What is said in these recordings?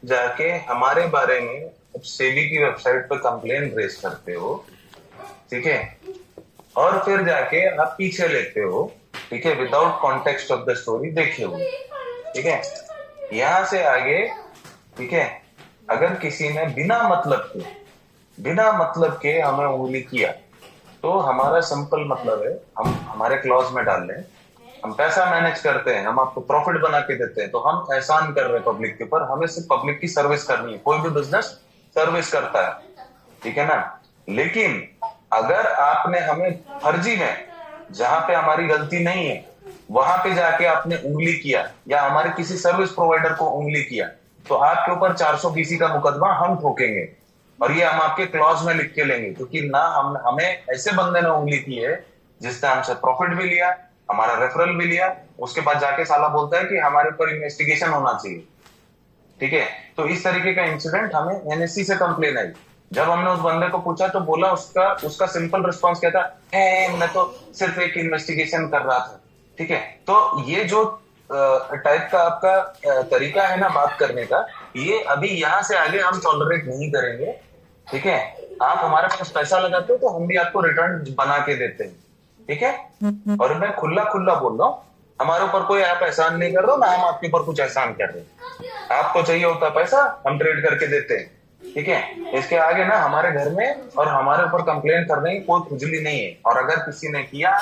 जाके हमारे बारे में अब सेबी की वेबसाइट पे कंप्लेन रेज करते हो, ठीक है, और फिर जाके आप पीछे लेते हो, ठीक है, without context of the story देखे हुए, ठीक है, यहां से आगे, ठीक है, अगर किसी ने बिना मतलब के हमें उंगली किया, तो हमारा सिंपल मतलब है, हम हमारे क्लॉज में डाल लें, हम पैसा मैनेज करते हैं, हम आपको प्रॉफिट बना के देते हैं, तो हम एहसान कर रहे हैं पब्लिक के ऊपर, हमें सिर्फ पब्लिक की सर्विस करनी है। कोई भी बिजनेस सर्विस करता है, ठीक है ना। लेकिन अगर आपने हमें फर्जी में, जहां पे हमारी गलती नहीं है, वहां पे जाके आपने उंगली किया या हमारे किसी सर्विस प्रोवाइडर को उंगली किया, तो आपके ऊपर 420 का मुकदमा हम ठोकेंगे, और ये हम आपके क्लॉज में लिख के लेंगे, क्योंकि ना हमें ऐसे बंदे ने उंगली की है जिसने हमसे प्रॉफिट भी लिया, हमारा रेफरल भी लिया, उसके बाद जाके साला बोलता है कि हमारे ऊपर इन्वेस्टिगेशन होना चाहिए, ठीक है। तो इस तरीके का इंसिडेंट हमें एनएससी से कंप्लेन आई। जब हमने उस बंदे को पूछा तो बोला, उसका उसका सिंपल रिस्पॉन्स क्या था, मैं तो सिर्फ एक इन्वेस्टिगेशन कर रहा था, ठीक है। तो ये जो टाइप का आपका तरीका है ना बात करने का, ये अभी यहां से आगे हम टॉलरेट नहीं करेंगे, ठीक है। आप हमारे पास पैसा लगाते हो तो हम भी आपको रिटर्न बना के देते हैं, ठीक है। और मैं खुला खुला बोल रहा हूँ, हमारे ऊपर कोई आप एहसान नहीं कर रहे हो, ना हम आपके ऊपर कुछ एहसान कर रहे हैं। आपको चाहिए होता पैसा, हम ट्रेड करके देते हैं, ठीक है। इसके आगे ना हमारे घर में और हमारे ऊपर कंप्लेन करने की कोई खुजली नहीं है। और अगर किसी ने किया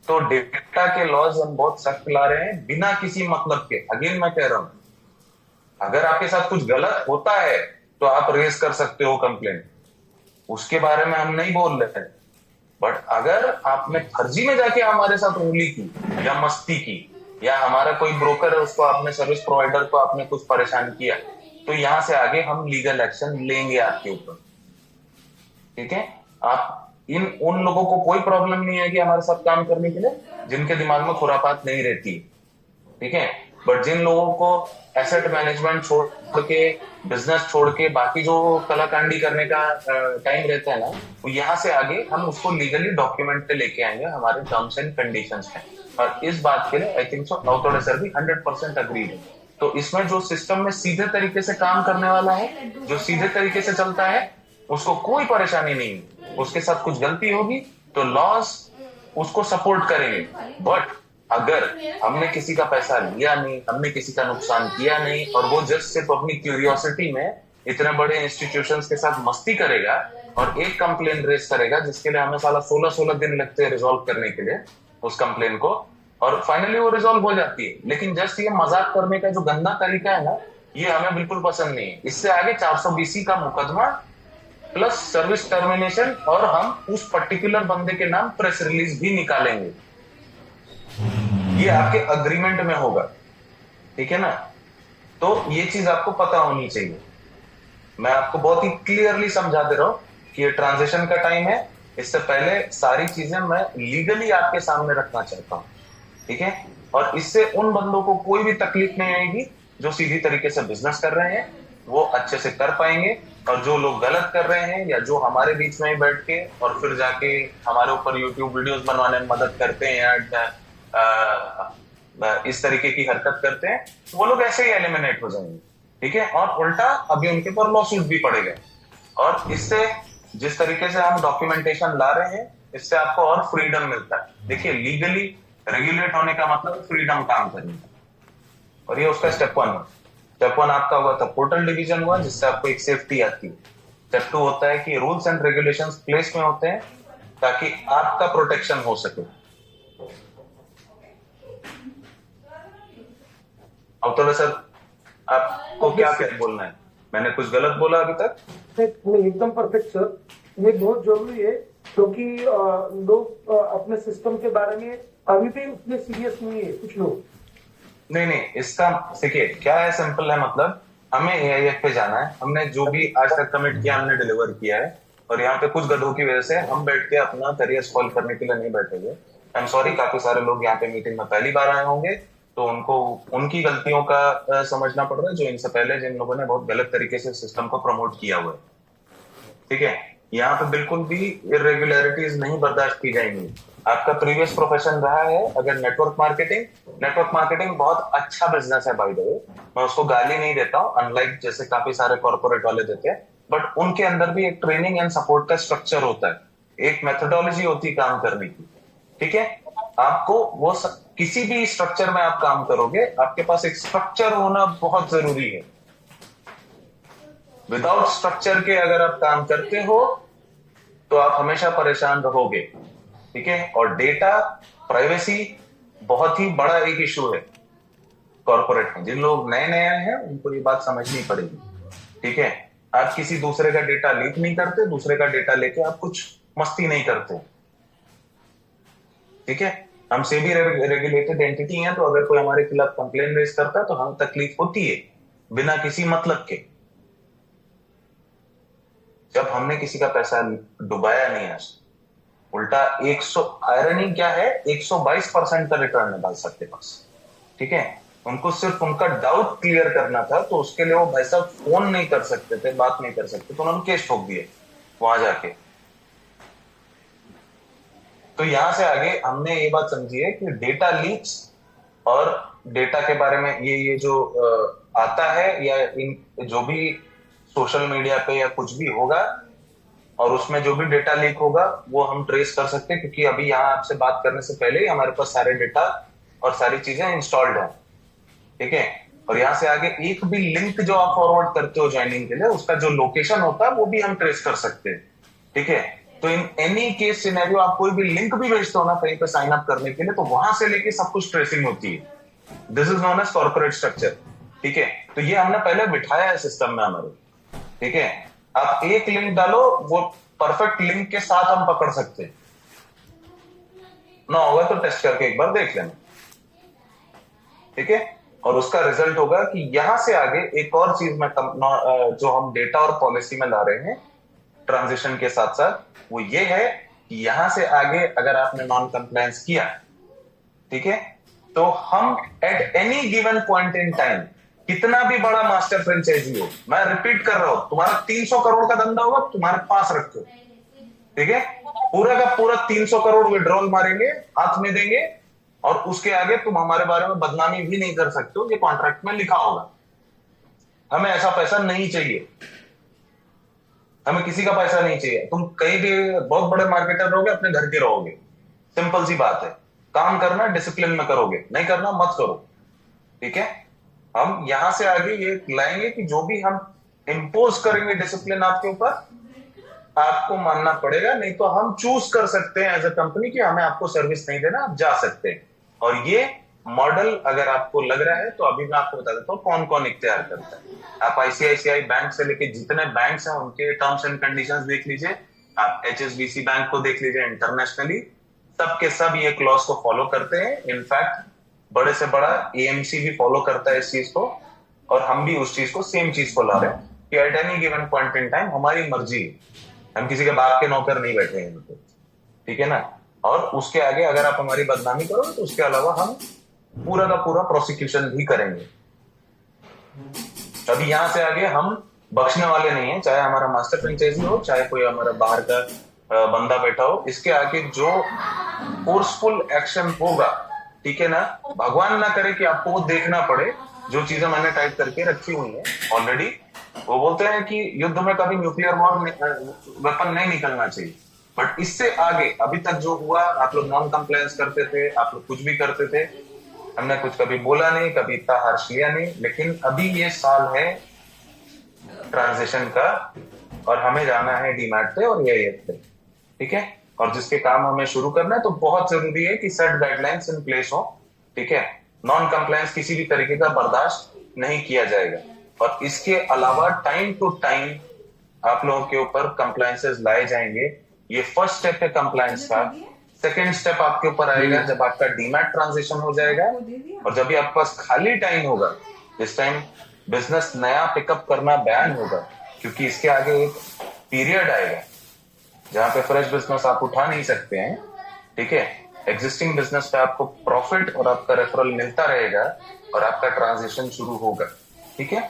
तो डेटा के लॉज हम बहुत सख्त ला रहे हैं, बिना किसी मतलब के। अगेन मैं कह रहा हूं, अगर आपके साथ कुछ गलत होता है तो आप रेज कर सकते हो कंप्लेन, उसके बारे में हम नहीं बोल रहे हैं। बट अगर आपने फर्जी में जाके हमारे साथ उंगली की या मस्ती की, या हमारा कोई ब्रोकर है उसको आपने, सर्विस प्रोवाइडर को आपने कुछ परेशान किया, तो यहां से आगे हम लीगल एक्शन लेंगे आपके ऊपर, ठीक है। आप इन उन लोगों को कोई प्रॉब्लम नहीं है कि हमारे साथ काम करने के लिए, जिनके दिमाग में खुरापात नहीं रहती, ठीक है। बट जिन लोगों को एसेट मैनेजमेंट छोड़ के, बिजनेस छोड़ के बाकी जो कलाकांडी करने का टाइम रहता है ना, वो यहाँ से आगे हम उसको लीगली डॉक्यूमेंट पे लेके आएंगे हमारे टर्म्स एंड कंडीशंस में। और इस बात के लिए आई थिंक सो अवतोड़े सर भी 100% अग्री है। तो इसमें जो सिस्टम में सीधे तरीके से काम करने वाला है, जो सीधे तरीके से चलता है, उसको कोई परेशानी नहीं है। उसके साथ कुछ गलती होगी तो लॉज उसको सपोर्ट करेंगे। बट अगर हमने किसी का पैसा लिया नहीं, हमने किसी का नुकसान किया नहीं, और वो जस्ट सिर्फ अपनी क्यूरियोसिटी में इतने बड़े इंस्टीट्यूशंस के साथ मस्ती करेगा और एक कंप्लेन रेज करेगा, जिसके लिए हमें साला 16-16 दिन लगते हैं रिजॉल्व करने के लिए उस कंप्लेन को, और फाइनली वो रिजॉल्व हो जाती है। लेकिन जस्ट ये मजाक करने का जो गंदा तरीका है ना, ये हमें बिल्कुल पसंद नहीं है। इससे आगे 420 का मुकदमा प्लस सर्विस टर्मिनेशन, और हम उस पर्टिकुलर बंदे के नाम प्रेस रिलीज भी निकालेंगे। ये आपके अग्रीमेंट में होगा, ठीक है ना। तो ये चीज आपको पता होनी चाहिए। मैं आपको बहुत ही क्लियरली समझा दे रहा हूं कि ये ट्रांजिशन का टाइम है। इससे पहले सारी चीजें मैं लीगली आपके सामने रखना चाहता हूं, ठीक है। और इससे उन बंदों को कोई भी तकलीफ नहीं आएगी जो सीधी तरीके से बिजनेस कर रहे हैं, वो अच्छे से कर पाएंगे। और जो लोग गलत कर रहे हैं, या जो हमारे बीच में ही बैठ के और फिर जाके हमारे ऊपर यूट्यूब वीडियोस बनवाने में मदद करते हैं, या इस तरीके की हरकत करते हैं, वो लोग ऐसे ही एलिमिनेट हो जाएंगे, ठीक है। और उल्टा अभी उनके ऊपर लॉसूट भी पड़ेगा। और इससे जिस तरीके से हम डॉक्यूमेंटेशन ला रहे हैं, इससे आपको और फ्रीडम मिलता है। देखिए, लीगली रेगुलेट होने का मतलब फ्रीडम काम करने का, और ये उसका स्टेप 1 है। स्टेप 1 आपका हुआ था पोर्टल डिवीजन हुआ, जिससे आपको एक सेफ्टी आती है। स्टेप 2 होता है कि रूल्स एंड रेगुलेशंस प्लेस में होते हैं ताकि आपका प्रोटेक्शन हो सके। अब तो सर, आपको क्या क्या बोलना है? मैंने कुछ गलत बोला अभी तक? नहीं, एकदम परफेक्ट सर। ये बहुत जरूरी है, क्योंकि लोग अपने सिस्टम के बारे में अभी भी उतने सीरियस नहीं है कुछ लोग। नहीं, इसका देखिए क्या है, सिंपल है। मतलब हमें एआईएफ पे जाना है, हमने जो भी आज तक कमिट किया हमने डिलीवर किया है, और यहाँ पे कुछ गधों की वजह से हम बैठ के अपना करियर सॉल्व करने के लिए नहीं बैठेंगे। आई एम सॉरी, काफी सारे लोग यहाँ पे मीटिंग में पहली बार आए होंगे, तो उनको उनकी गलतियों का समझना पड़ रहा है, जो इनसे पहले जिन लोगों ने बहुत गलत तरीके से सिस्टम को प्रमोट किया हुआ है, ठीक है। यहाँ पे बिल्कुल भी इरेगुलरिटीज नहीं बर्दाश्त की जाएंगी। आपका प्रीवियस प्रोफेशन रहा है अगर नेटवर्क मार्केटिंग बहुत अच्छा बिजनेस है बाय द वे, मैं उसको गाली नहीं देता हूँ, अनलाइक जैसे काफी सारे कॉर्पोरेट वाले देते हैं, बट उनके अंदर भी एक ट्रेनिंग एंड सपोर्ट का स्ट्रक्चर होता है, एक मेथोडोलॉजी होती है काम करने की। ठीक है, आपको किसी भी स्ट्रक्चर में आप काम करोगे, आपके पास एक स्ट्रक्चर होना बहुत जरूरी है। विदाउट स्ट्रक्चर के अगर आप काम करते हो तो आप हमेशा परेशान रहोगे। ठीक है, और डेटा प्राइवेसी बहुत ही बड़ा एक इशू है कॉर्पोरेट में। जिन लोग नए नए आए हैं उनको ये बात समझनी पड़ेगी। ठीक है, आप किसी दूसरे का डेटा लीक नहीं करते, दूसरे का डेटा लेके आप कुछ मस्ती नहीं करते। ठीक है, हम सेबी रेगुलेटेड एंटिटी हैं, तो अगर कोई हमारे खिलाफ कंप्लेन रेज करता है तो हमें तकलीफ होती है बिना किसी मतलब के। जब हमने किसी का पैसा डुबाया नहीं है, उल्टा 100 आयरनी क्या है, 122% का रिटर्न है भाई साहब के पास। ठीक है, उनको सिर्फ उनका डाउट क्लियर करना था, तो उसके लिए वो भाई साहब फोन नहीं कर सकते थे, बात नहीं कर सकते, तो उन्होंने केस ठोक दिए वहां जाके। तो यहां से आगे हमने ये बात समझी है कि डेटा लीक्स और डेटा के बारे में ये जो आता है, या इन जो भी सोशल मीडिया पे या कुछ भी होगा और उसमें जो भी डेटा लीक होगा वो हम ट्रेस कर सकते हैं, क्योंकि अभी यहाँ आपसे बात करने से पहले ही हमारे पास सारे डेटा और सारी चीजें इंस्टॉल्ड है। ठीक है, और यहाँ से आगे एक भी लिंक जो आप फॉरवर्ड करते हो ज्वाइनिंग के लिए, उसका जो लोकेशन होता है वो भी हम ट्रेस कर सकते हैं। ठीक है, तो इन एनी केस सिनेरियो आप कोई भी लिंक भी भेजते हो ना कहीं पे साइन अप करने के लिए, तो वहां से लेके सब कुछ ट्रेसिंग होती है। This is known as corporate structure. ठीक है, तो ये हमने पहले बिठाया है सिस्टम में हमारे। ठीक है, आप एक लिंक डालो, वो परफेक्ट लिंक के साथ हम पकड़ सकते हैं। ना होगा तो टेस्ट करके एक बार देख लेना। ठीक है, और उसका रिजल्ट होगा कि यहां से आगे एक और चीज में जो हम डेटा और पॉलिसी में ला रहे हैं ट्रांजिशन के साथ साथ, वो ये है कि यहां से आगे अगर आपने नॉन कंप्लायंस किया, ठीक है, तो हम at any given point in time, कितना भी बड़ा मास्टर फ्रेंचाइजी हो, मैं रिपीट कर रहा हूं, तुम्हारा 300 करोड़ का धंधा होगा, तुम्हारे पास रखो। ठीक है, पूरा का पूरा 300 करोड़ विड्रॉल मारेंगे, हाथ में देंगे, और उसके आगे तुम हमारे बारे में बदनामी भी नहीं कर सकते हो, ये कॉन्ट्रैक्ट में लिखा होगा। हमें ऐसा पैसा नहीं चाहिए, हमें किसी का पैसा नहीं चाहिए। तुम कहीं भी बहुत बड़े मार्केटर रहोगे, अपने घर के रहोगे, सिंपल सी बात है। काम करना डिसिप्लिन में करोगे, नहीं करना मत करो। ठीक है, हम यहां से आगे ये लाएंगे कि जो भी हम इंपोज करेंगे डिसिप्लिन आपके ऊपर, आपको मानना पड़ेगा, नहीं तो हम चूज कर सकते हैं एज अ कंपनी कि हमें आपको सर्विस नहीं देना, आप जा सकते हैं। और ये मॉडल अगर आपको लग रहा है तो अभी मैं आपको बता देता हूँ कौन कौन इख्तियार करता है। आप आईसीआईसीआई बैंक से लेके जितने बैंक्स हैं उनके टर्म्स एंड कंडीशंस देख लीजिए, आप एचएसबीसी बैंक को देख लीजिए, इंटरनेशनली सबके सब ये क्लॉज को फॉलो करते हैं। इनफैक्ट बड़े से बड़ा एएमसी भी फॉलो करता है इस चीज को, और हम भी उस चीज को सेम चीज को ला रहे हैं कि at any given point in time हमारी मर्जी, हम किसी के बाप के नौकर नहीं बैठे हैं। ठीक है ना, और उसके आगे अगर आप हमारी बदनामी करोगे तो उसके अलावा हम पूरा का पूरा प्रोसिक्यूशन भी करेंगे। अभी यहां से आगे हम बख्शने वाले नहीं है, चाहे हमारा मास्टर फ्रेंचाइजी हो, चाहे कोई हमारा बाहर का बंदा बैठा हो। इसके आगे जो फोर्सफुल एक्शन होगा, ठीक है ना, भगवान ना करे कि आपको वो देखना पड़े, जो चीजें मैंने टाइप करके रखी हुई है ऑलरेडी। वो बोलते हैं कि युद्ध में कभी न्यूक्लियर वेपन नहीं निकलना चाहिए, बट इससे आगे अभी तक जो हुआ, आप लोग नॉन कंप्लायंस करते थे, आप लोग कुछ भी करते थे, हमने कुछ कभी बोला नहीं, कभी इतना हार्श लिया नहीं, लेकिन अभी ये साल है ट्रांजिशन का, और हमें जाना है डीमैट पे और ये पे। ठीक है, और जिसके काम हमें शुरू करना है, तो बहुत जरूरी है कि सेट गाइडलाइंस इन प्लेस हो। ठीक है, नॉन कंप्लायंस किसी भी तरीके का बर्दाश्त नहीं किया जाएगा, और इसके अलावा टाइम टू टाइम आप लोगों के ऊपर कंप्लायंसेस लाए जाएंगे। ये फर्स्ट स्टेप है कंप्लायंस का। सेकेंड स्टेप आपके ऊपर आएगा जब आपका डीमैट ट्रांजिशन हो जाएगा, और जब भी आपके पास खाली टाइम होगा, इस टाइम बिजनेस नया पिकअप करना बैन होगा, क्योंकि इसके आगे एक पीरियड आएगा जहां पे फ्रेश बिजनेस आप उठा नहीं सकते हैं। ठीक है, एग्जिस्टिंग बिजनेस पे आपको प्रॉफिट और आपका रेफरल मिलता रहेगा, और आपका ट्रांजिशन शुरू होगा। ठीक है,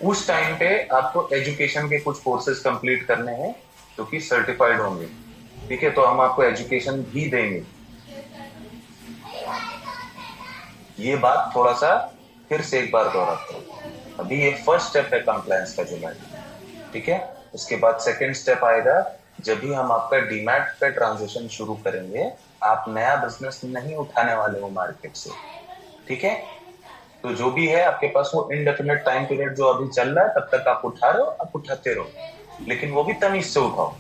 उस टाइम पे आपको एजुकेशन के कुछ कोर्सेज कंप्लीट करने हैं जो कि सर्टिफाइड होंगे। ठीक है, तो हम आपको एजुकेशन भी देंगे, ये बात थोड़ा सा फिर से एक बार दोहराता हूँ। अभी ये फर्स्ट स्टेप है कंप्लायंस का जो है, ठीक है। उसके बाद सेकंड स्टेप आएगा जब भी हम आपका डीमैट पे ट्रांजेक्शन शुरू करेंगे। आप नया बिजनेस नहीं उठाने वाले हो मार्केट से, ठीक है। तो जो भी है आपके पास वो इनडेफिनेट टाइम पीरियड जो अभी चल रहा है तब तक आप उठा रहे हो, आप उठाते रहो, लेकिन वो भी तमीज से उठाओ।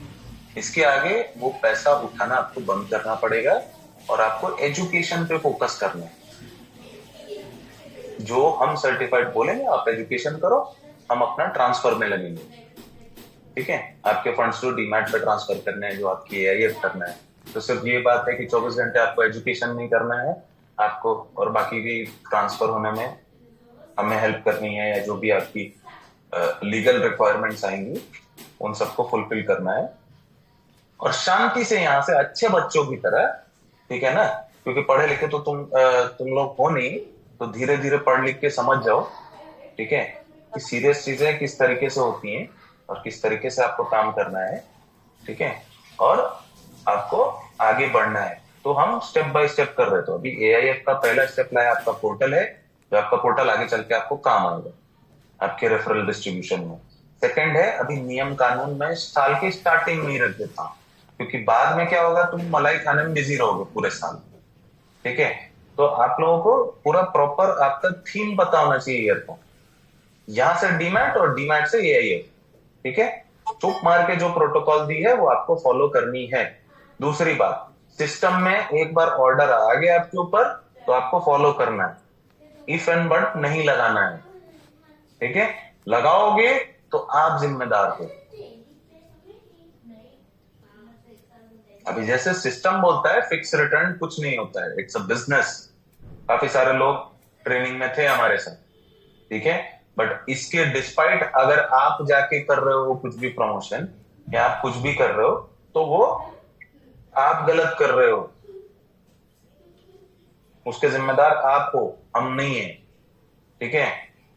इसके आगे वो पैसा उठाना आपको बंद करना पड़ेगा और आपको एजुकेशन पे फोकस करना है। जो हम सर्टिफाइड बोलेंगे आप एजुकेशन करो, हम अपना ट्रांसफर में लगेंगे, ठीक है। आपके फंड्स जो डीमैट पे ट्रांसफर करने हैं, जो आपकी एआईएफ करना है, तो सिर्फ ये बात है कि 24 घंटे आपको एजुकेशन नहीं करना है आपको, और बाकी भी ट्रांसफर होने में हमें हेल्प करनी है, या जो भी आपकी लीगल रिक्वायरमेंट्स आएंगी उन सबको फुलफिल करना है। और शांति से यहाँ से अच्छे बच्चों की तरह, ठीक है ना, क्योंकि पढ़े लिखे तो तुम लोग हो नहीं, तो धीरे धीरे पढ़ लिख के समझ जाओ, ठीक है, कि सीरियस चीजें किस तरीके से होती हैं और किस तरीके से आपको काम करना है, ठीक है, और आपको आगे बढ़ना है। तो हम स्टेप बाय स्टेप कर रहे थे। अभी एआईएफ का पहला स्टेप लाया, आपका पोर्टल है, जो आपका पोर्टल आगे चल के आपको काम आएगा आपके रेफरल डिस्ट्रीब्यूशन में। सेकंड है, अभी नियम कानून में साल की स्टार्टिंग में ही रख देता हूं, क्योंकि बाद में क्या होगा, तुम मलाई खाने में बिजी रहोगे पूरे साल, ठीक है। तो आप लोगों को पूरा प्रॉपर आपका थीम पता होना चाहिए ईयर को, यहां से डीमैट और डीमैट से एआईएफ, ठीक है। चुप मार के जो प्रोटोकॉल दी है वो आपको फॉलो करनी है। दूसरी बात, सिस्टम में एक बार ऑर्डर आ गया आपके ऊपर तो आपको फॉलो करना है, इफ एंड बट नहीं लगाना है, ठीक है। लगाओगे तो आप जिम्मेदार हो। अभी जैसे सिस्टम बोलता है फिक्स रिटर्न कुछ नहीं होता है, इट्स अ बिजनेस। काफी सारे लोग ट्रेनिंग में थे हमारे साथ, ठीक है, बट इसके डिस्पाइट अगर आप जाके कर रहे हो कुछ भी प्रमोशन या आप कुछ भी कर रहे हो, तो वो आप गलत कर रहे हो, उसके जिम्मेदार आप हो, हम नहीं है, ठीक है।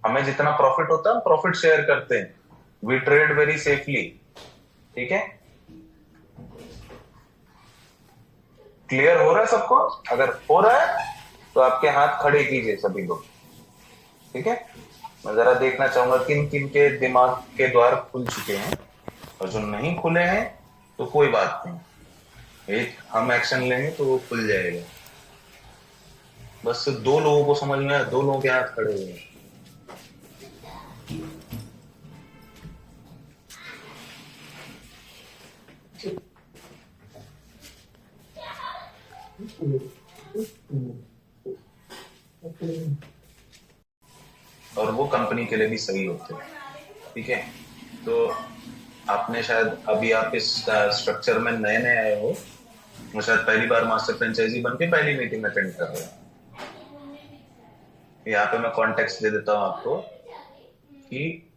हमें जितना प्रॉफिट होता है हम प्रॉफिट शेयर करते हैं, वी ट्रेड वेरी सेफली, ठीक है। क्लियर हो रहा है सबको? अगर हो रहा है तो आपके हाथ खड़े कीजिए सभी लोग, ठीक है। मैं जरा देखना चाहूंगा किन किन के दिमाग के द्वार खुल चुके हैं, और जो नहीं खुले हैं तो कोई बात नहीं, एक हम एक्शन लेंगे तो वो खुल जाएगा। बस 2 लोगों को समझ में आया, 2 लोगों के हाथ खड़े हुए हैं। और वो कंपनी के लिए भी सही होते हैं, ठीक है। तो आपने शायद अभी आप इस स्ट्रक्चर में नए नए आए हो, वो शायद पहली बार मास्टर फ्रेंचाइजी बन के पहली मीटिंग अटेंड कर रहे हो। यहाँ पे मैं कॉन्टेक्स्ट दे देता हूँ आपको कि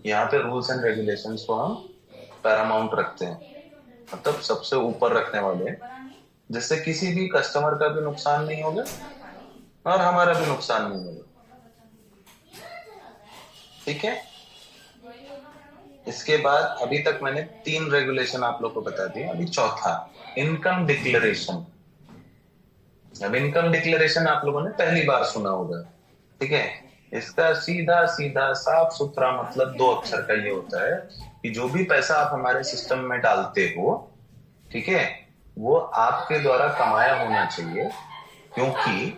यहाँ पे रूल्स एंड रेगुलेशंस को हम पैरामाउंट रखते हैं, मतलब सबसे ऊपर रखने वाले हैं, जिससे किसी भी कस्टमर का भी नुकसान नहीं होगा और हमारा भी नुकसान नहीं होगा, ठीक है। इसके बाद अभी तक मैंने 3 रेगुलेशन आप लोग को बता दिए, अभी चौथा इनकम डिक्लेरेशन। अब इनकम डिक्लेरेशन आप लोगों ने पहली बार सुना होगा, ठीक है। इसका सीधा सीधा साफ सुथरा मतलब 2 अक्षर का ये होता है कि जो भी पैसा आप हमारे सिस्टम में डालते हो, ठीक है, वो आपके द्वारा कमाया होना चाहिए, क्योंकि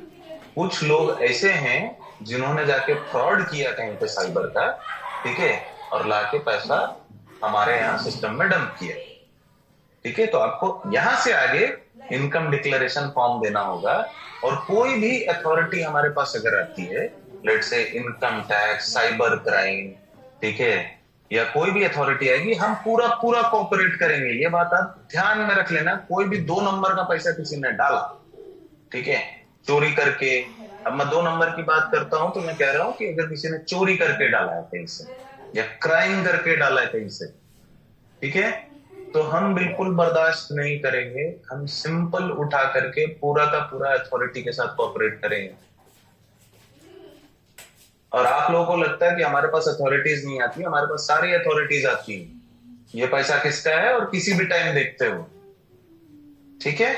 कुछ लोग ऐसे हैं जिन्होंने जाके फ्रॉड किया कहीं पे साइबर का, ठीक है, और लाके पैसा हमारे यहाँ सिस्टम में डंप किया, ठीक है। तो आपको यहां से आगे इनकम डिक्लेरेशन फॉर्म देना होगा, और कोई भी अथॉरिटी हमारे पास अगर आती है, let's say income tax, cyber crime, ठीक है, या कोई भी अथॉरिटी आएगी, हम पूरा पूरा कोऑपरेट करेंगे। ये बात आप ध्यान में रख लेना, कोई भी 2 नंबर का पैसा किसी ने डाला, ठीक है, चोरी करके, अब मैं 2 नंबर की बात करता हूं तो मैं कह रहा हूं कि अगर किसी ने चोरी करके डाला है कहीं से या क्राइम करके डाला है कहीं से, ठीक है, तो हम बिल्कुल बर्दाश्त नहीं करेंगे। हम सिंपल उठा करके पूरा का पूरा अथॉरिटी के साथ कोऑपरेट करेंगे। और आप लोगों को लगता है कि हमारे पास अथॉरिटीज नहीं आती, हमारे पास सारी अथॉरिटीज आती हैं। ये पैसा किसका है और किसी भी टाइम देखते हो, ठीक है।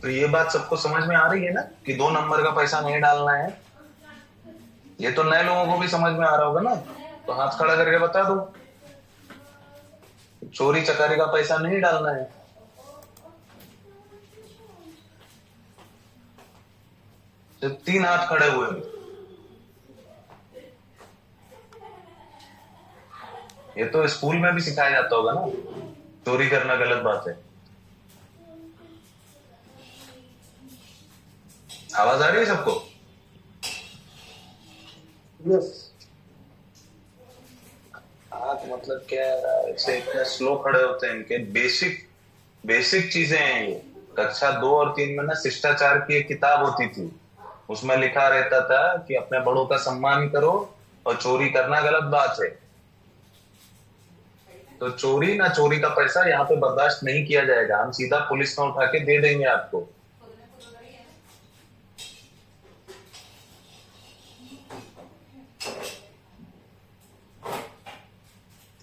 तो ये बात सबको समझ में आ रही है ना कि 2 नंबर का पैसा नहीं डालना है। ये तो नए लोगों को भी समझ में आ रहा होगा ना, तो हाथ खड़ा करके बता दो, चोरी चकारी का पैसा नहीं डालना है। सिर्फ 3 हाथ खड़े हुए हैं। ये तो स्कूल में भी सिखाया जाता होगा ना, चोरी करना गलत बात है। आवाज आ रही है सबको? यस। हाथ मतलब क्या, ऐसे इतने स्लो खड़े होते हैं, इनके बेसिक बेसिक चीजें हैं ये। कक्षा 2 और 3 में ना शिष्टाचार की एक किताब होती थी, उसमें लिखा रहता था कि अपने बड़ों का सम्मान करो और चोरी करना गलत बात है। तो चोरी ना चोरी का पैसा यहाँ पे बर्दाश्त नहीं किया जाएगा, हम सीधा पुलिस में उठा के दे देंगे आपको।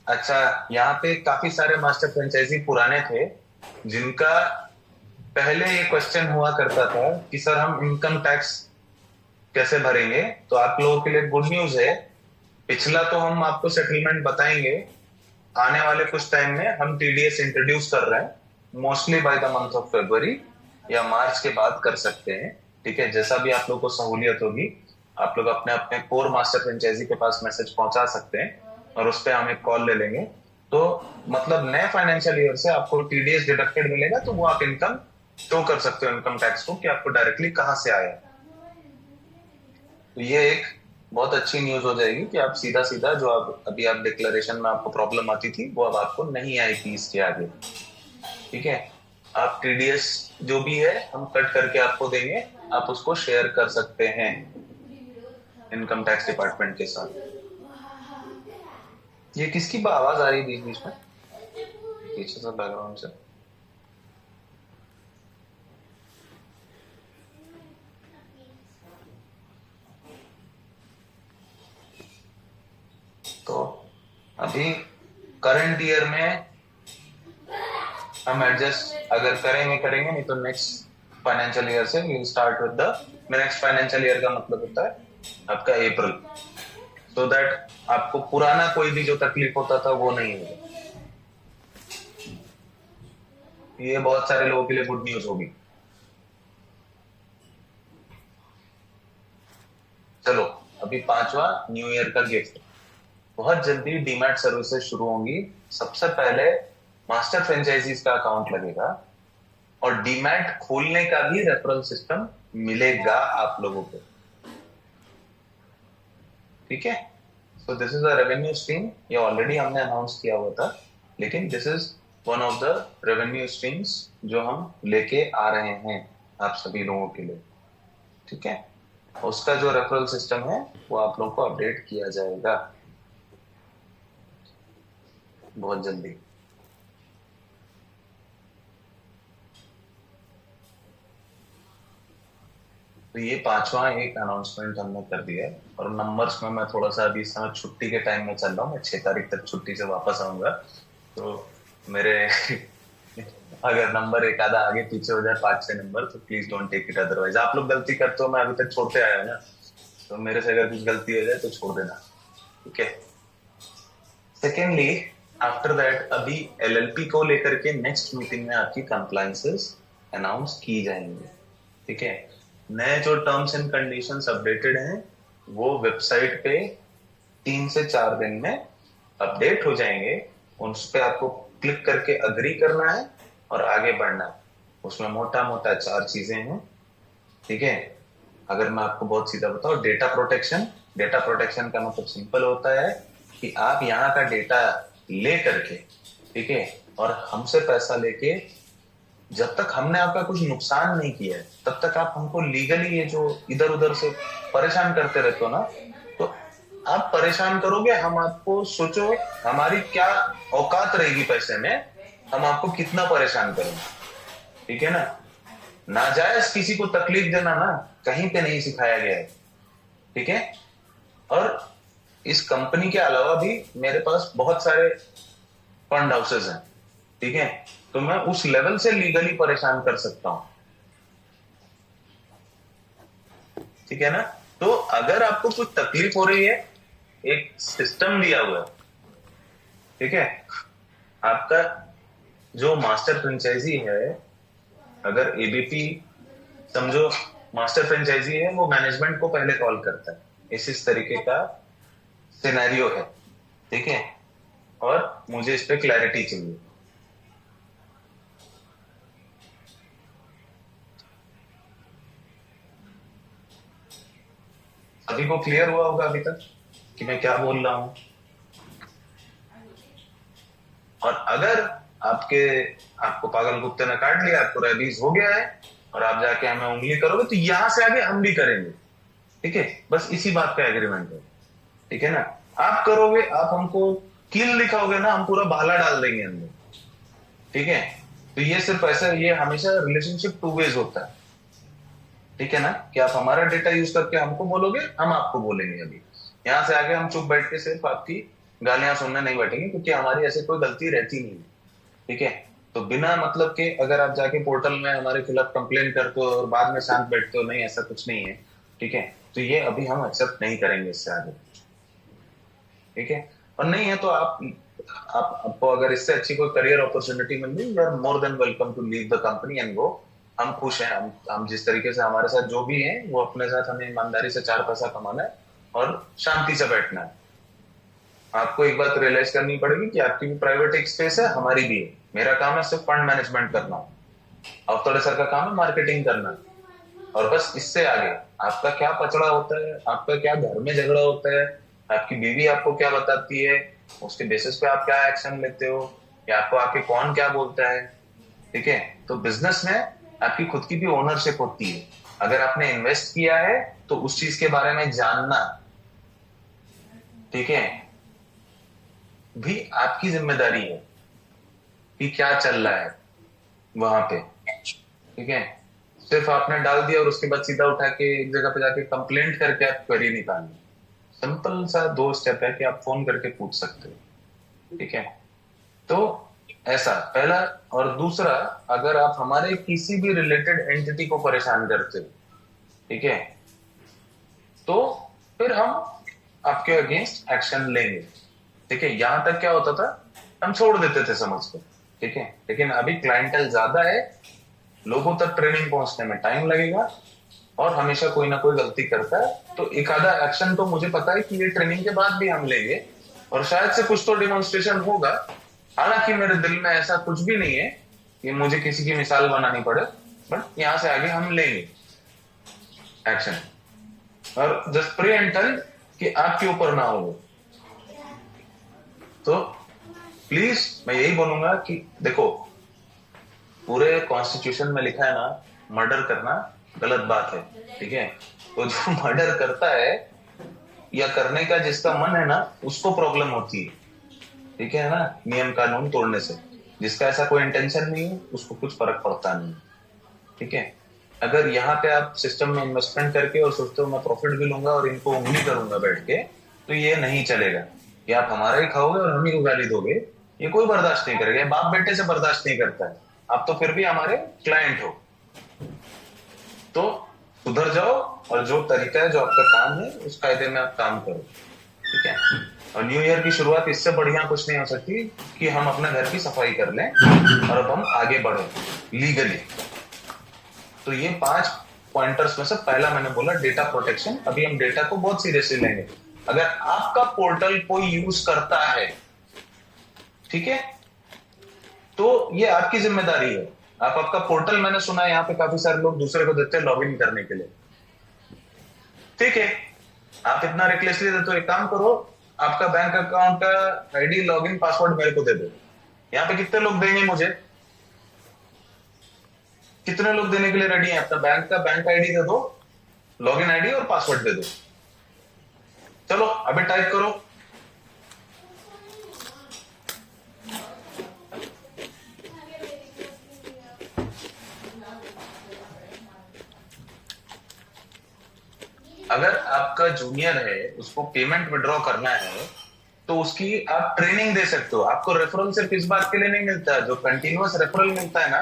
अच्छा, यहाँ पे काफी सारे मास्टर फ्रेंचाइजी पुराने थे जिनका पहले ये क्वेश्चन हुआ करता था कि सर हम इनकम टैक्स कैसे भरेंगे। तो आप लोगों के लिए गुड न्यूज है, पिछला तो हम आपको सेटलमेंट बताएंगे, आने वाले कुछ टाइम में हम टीडीएस इंट्रोड्यूस कर रहे हैं, mostly by the month of February या मार्च के बाद कर सकते हैं। ठीक है, जैसा भी आप लोग को सहूलियत होगी आप लोग अपने अपने कोर मास्टर फ्रेंचाइजी के पास मैसेज पहुंचा सकते हैं और उस पर हम एक कॉल ले लेंगे। तो मतलब नए फाइनेंशियल ईयर से आपको टीडीएस डिडक्टेड मिलेगा, तो वो आप इनकम शो कर सकते हो इनकम टैक्स को कि आपको डायरेक्टली कहां से आया। तो ये एक बहुत अच्छी न्यूज हो जाएगी कि आप सीधा सीधा जो अभी आप डिक्लेरेशन में आपको प्रॉब्लम आती थी वो अब आपको नहीं आएगी इसके आगे। ठीक है, आप टीडीएस जो भी है हम कट करके आपको देंगे, आप उसको शेयर कर सकते हैं इनकम टैक्स डिपार्टमेंट के साथ। ये किसकी आवाज आ रही है बीच बीच में पीछे से बैकग्राउंड से? तो अभी करंट ईयर में हम एडजस्ट अगर करेंगे, नहीं तो नेक्स्ट फाइनेंशियल ईयर से we start with the next financial year का मतलब होता है आपका अप्रैल, सो दैट आपको पुराना कोई भी जो तकलीफ होता था वो नहीं होगा। ये बहुत सारे लोगों के लिए गुड न्यूज होगी। चलो अभी 5वां न्यू ईयर का गिफ्ट, बहुत जल्दी डीमैट सर्विसेज शुरू होंगी। सबसे पहले मास्टर फ्रेंचाइजीज का अकाउंट लगेगा और डीमैट खोलने का भी रेफरल सिस्टम मिलेगा आप लोगों को। ठीक है, so this is a revenue stream, ये ऑलरेडी हमने अनाउंस किया हुआ था, लेकिन this is one of the revenue streams जो हम लेके आ रहे हैं आप सभी लोगों के लिए। ठीक है, उसका जो रेफरल सिस्टम है वो आप लोगों को अपडेट किया जाएगा बहुत जल्दी। तो ये 5वां एक अनाउंसमेंट हमने कर दिया है। और नंबर्स में मैं थोड़ा सा अभी इस समय छुट्टी के टाइम में चल रहा हूँ, मैं 6 तारीख तक छुट्टी से वापस आऊंगा, तो मेरे अगर नंबर एक आधा आगे पीछे हो जाए 5-6 नंबर तो please don't take it otherwise. आप लोग गलती करते हो, मैं अभी तक छोड़ते आया हूँ ना, तो मेरे से अगर कुछ गलती हो जाए तो छोड़ देना। ठीक है, सेकेंडली आफ्टर दैट अभी एलएलपी को लेकर के नेक्स्ट मीटिंग में आपकी कंप्लायंसेस अनाउंस की जाएंगी। ठीक है, नए जो टर्म्स एंड कंडीशंस अपडेटेड हैं वो वेबसाइट पे 3 से 4 दिन में अपडेट हो जाएंगे। उस पर आपको क्लिक करके अग्री करना है और आगे बढ़ना है। उसमें मोटा मोटा 4 चीजें हैं। ठीक है, अगर मैं आपको बहुत सीधा बताऊं, डेटा प्रोटेक्शन का मतलब सिंपल होता है कि आप यहाँ का डेटा ले करके, ठीक है, और हमसे पैसा लेके जब तक हमने आपका कुछ नुकसान नहीं किया है तब तक आप हमको लीगली ये जो इधर उधर से परेशान करते रहते हो ना, तो आप परेशान करोगे, हम आपको सोचो हमारी क्या औकात रहेगी पैसे में, हम आपको कितना परेशान करेंगे। ठीक है ना, नाजायज किसी को तकलीफ देना ना कहीं पे नहीं सिखाया गया है। ठीक है, और इस कंपनी के अलावा भी मेरे पास बहुत सारे फंड हाउसेज हैं। ठीक है, तो मैं उस लेवल से लीगली परेशान कर सकता हूं। ठीक है ना। तो अगर आपको कुछ तकलीफ हो रही है, एक सिस्टम दिया हुआ है, ठीक है। आपका जो मास्टर फ्रेंचाइजी है, अगर एबीपी समझो मास्टर फ्रेंचाइजी है, वो मैनेजमेंट को पहले कॉल करता है, इस तरीके का सिनेरियो है, ठीक है। और मुझे इस पे क्लैरिटी चाहिए। सभी को क्लियर हुआ होगा अभी तक कि मैं क्या बोल रहा हूं। और अगर आपको पागल कुत्ते ने काट लिया, आपको रेबीज हो गया है और आप जाके हमें उंगली करोगे, तो यहां से आगे हम भी करेंगे, ठीक है। बस इसी बात का एग्रीमेंट है, ठीक है ना। आप करोगे, आप हमको किल दिखाओगे ना, हम पूरा भाला डाल देंगे अंदर, ठीक है। तो ये सिर्फ ऐसा, ये हमेशा रिलेशनशिप टू वेज होता है, ठीक है ना, कि आप हमारा डेटा यूज करके हमको बोलोगे, हम आपको बोलेंगे। अभी यहां से आगे हम चुप बैठ के सिर्फ आपकी गालियां सुनने नहीं बैठेंगे, क्योंकि हमारी ऐसे कोई गलती रहती नहीं है, ठीक है। तो बिना मतलब के अगर आप जाके पोर्टल में हमारे खिलाफ कंप्लेन करते हो और बाद में शांत बैठते हो, नहीं ऐसा कुछ नहीं है, ठीक है। तो ये अभी हम एक्सेप्ट नहीं करेंगे इससे आगे, ठीक है। और नहीं है तो आपको अगर इससे अच्छी कोई करियर अपॉर्चुनिटी मिल रही, you are more than welcome to leave the company and go. हम खुश हैं, हम जिस तरीके से हमारे साथ जो भी है, वो अपने साथ हमें ईमानदारी से 4 पैसा कमाना है और शांति से बैठना है। आपको एक बात रियलाइज करनी पड़ेगी कि आपकी भी प्राइवेट एक स्पेस है, हमारी भी है। मेरा काम है सिर्फ फंड मैनेजमेंट करना, और थोड़े सर का काम है मार्केटिंग करना, और बस इससे आगे आपका क्या पचड़ा होता है, आपका क्या घर में झगड़ा होता है, आपकी बीवी आपको क्या बताती है, उसके बेसिस पे आप क्या एक्शन लेते हो, या आपको आके कौन क्या बोलता है, ठीक है। तो बिजनेस में आपकी खुद की भी ओनरशिप होती है। अगर आपने इन्वेस्ट किया है तो उस चीज के बारे में जानना, ठीक है, भी आपकी जिम्मेदारी है कि क्या चल रहा है वहां पे, ठीक है। सिर्फ आपने डाल दिया और उसके बाद सीधा उठा के एक जगह पे जाके कंप्लेंट करके आप क्वेरी निकालना। सिंपल सा 2 स्टेप है कि आप फोन करके पूछ सकते हो, ठीक है। तो ऐसा पहला। और दूसरा, अगर आप हमारे किसी भी रिलेटेड एंटिटी को परेशान करते हो, ठीक है, तो फिर हम आपके अगेंस्ट एक्शन लेंगे, ठीक है। यहां तक क्या होता था, हम छोड़ देते थे समझ को, ठीक है। लेकिन अभी क्लाइंटेल ज्यादा है, लोगों तक ट्रेनिंग पहुंचने में टाइम लगेगा, और हमेशा कोई ना कोई गलती करता है। तो एक आधा एक्शन तो मुझे पता है कि ये ट्रेनिंग के बाद भी हम लेंगे, और शायद से कुछ तो डिमॉन्स्ट्रेशन होगा। हालांकि मेरे दिल में ऐसा कुछ भी नहीं है कि मुझे किसी की मिसाल बनानी पड़े, बट यहां से आगे हम लेंगे एक्शन। और जस्ट प्रे एंड टेल कि आपके ऊपर ना हो। तो प्लीज मैं यही बोलूंगा कि देखो, पूरे कॉन्स्टिट्यूशन में लिखा है ना, मर्डर करना गलत बात है, ठीक है। तो जो मर्डर करता है या करने का जिसका मन है ना, उसको प्रॉब्लम होती है, ठीक है ना, नियम कानून तोड़ने से। जिसका ऐसा कोई इंटेंशन नहीं है, उसको कुछ फर्क पड़ता नहीं, ठीक है। अगर यहाँ पे आप सिस्टम में इन्वेस्टमेंट करके और सोचते हो मैं प्रॉफिट भी लूंगा और इनको उंगली करूंगा बैठ के, तो ये नहीं चलेगा। कि आप हमारा ही खाओगे और हम ही को गाली दोगे, ये कोई बर्दाश्त नहीं करेगा। बाप बेटे से बर्दाश्त नहीं करता है। आप तो फिर भी हमारे क्लाइंट हो, तो सुधर जाओ, और जो तरीका है, जो आपका काम है, उस कायदे में आप काम करो, ठीक है। और न्यू ईयर की शुरुआत इससे बढ़िया कुछ नहीं हो सकती कि हम अपने घर की सफाई कर लें और अब हम आगे बढ़े लीगली। तो ये 5 पॉइंटर्स में से पहला मैंने बोला डेटा प्रोटेक्शन। अभी हम डेटा को बहुत सीरियसली लेंगे। अगर आपका पोर्टल कोई यूज करता है, ठीक है, तो ये आपकी जिम्मेदारी है। आप आपका पोर्टल, मैंने सुना है यहाँ पे काफी सारे लोग दूसरे को देते हैं लॉगिन करने के लिए, ठीक है। आप इतना रिक्वेस्टली देते हो, एक काम करो, आपका बैंक अकाउंट का आईडी, लॉगिन पासवर्ड मेरे को दे दो। यहाँ पे कितने लोग देंगे मुझे? कितने लोग देने के लिए रेडी हैं? अपना बैंक का बैंक आईडी दे दो, लॉगिन आईडी और पासवर्ड दे दो। चलो अभी टाइप करो। अगर आपका जूनियर है, उसको पेमेंट विड्रॉ करना है, तो उसकी आप ट्रेनिंग दे सकते हो। आपको रेफरल सिर्फ इस बात के लिए नहीं मिलता है, जो कंटिन्यूअस रेफरल मिलता है ना,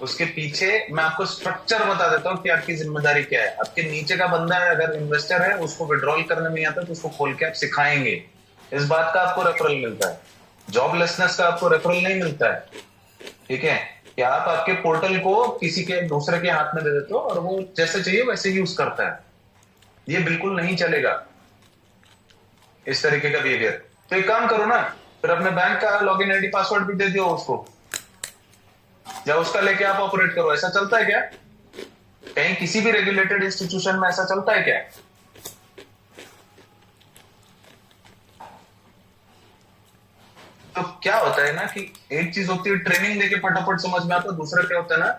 उसके पीछे मैं आपको स्ट्रक्चर बता देता हूँ कि आपकी जिम्मेदारी क्या है। आपके नीचे का बंदा है, अगर इन्वेस्टर है, उसको विड्रॉल करने नहीं आता तो उसको खोल के आप सिखाएंगे। इस बात का आपको रेफरल मिलता है। जॉबलेसनेस का आपको रेफरल नहीं मिलता है। ठीक है, कि आप आपके पोर्टल को किसी के दूसरे के हाथ में दे देते हो और वो जैसे चाहिए वैसे यूज करता है। ये बिल्कुल नहीं चलेगा इस तरीके का बिहेवियर। तो एक काम करो ना, फिर अपने बैंक का लॉगिन आईडी पासवर्ड भी दे दियो उसको, या उसका लेके आप ऑपरेट करो। ऐसा चलता है क्या कहीं किसी भी रेगुलेटेड इंस्टीट्यूशन में? ऐसा चलता है क्या? तो क्या होता है ना कि एक चीज होती है ट्रेनिंग देके फटाफट समझ में आता है, दूसरा क्या होता है ना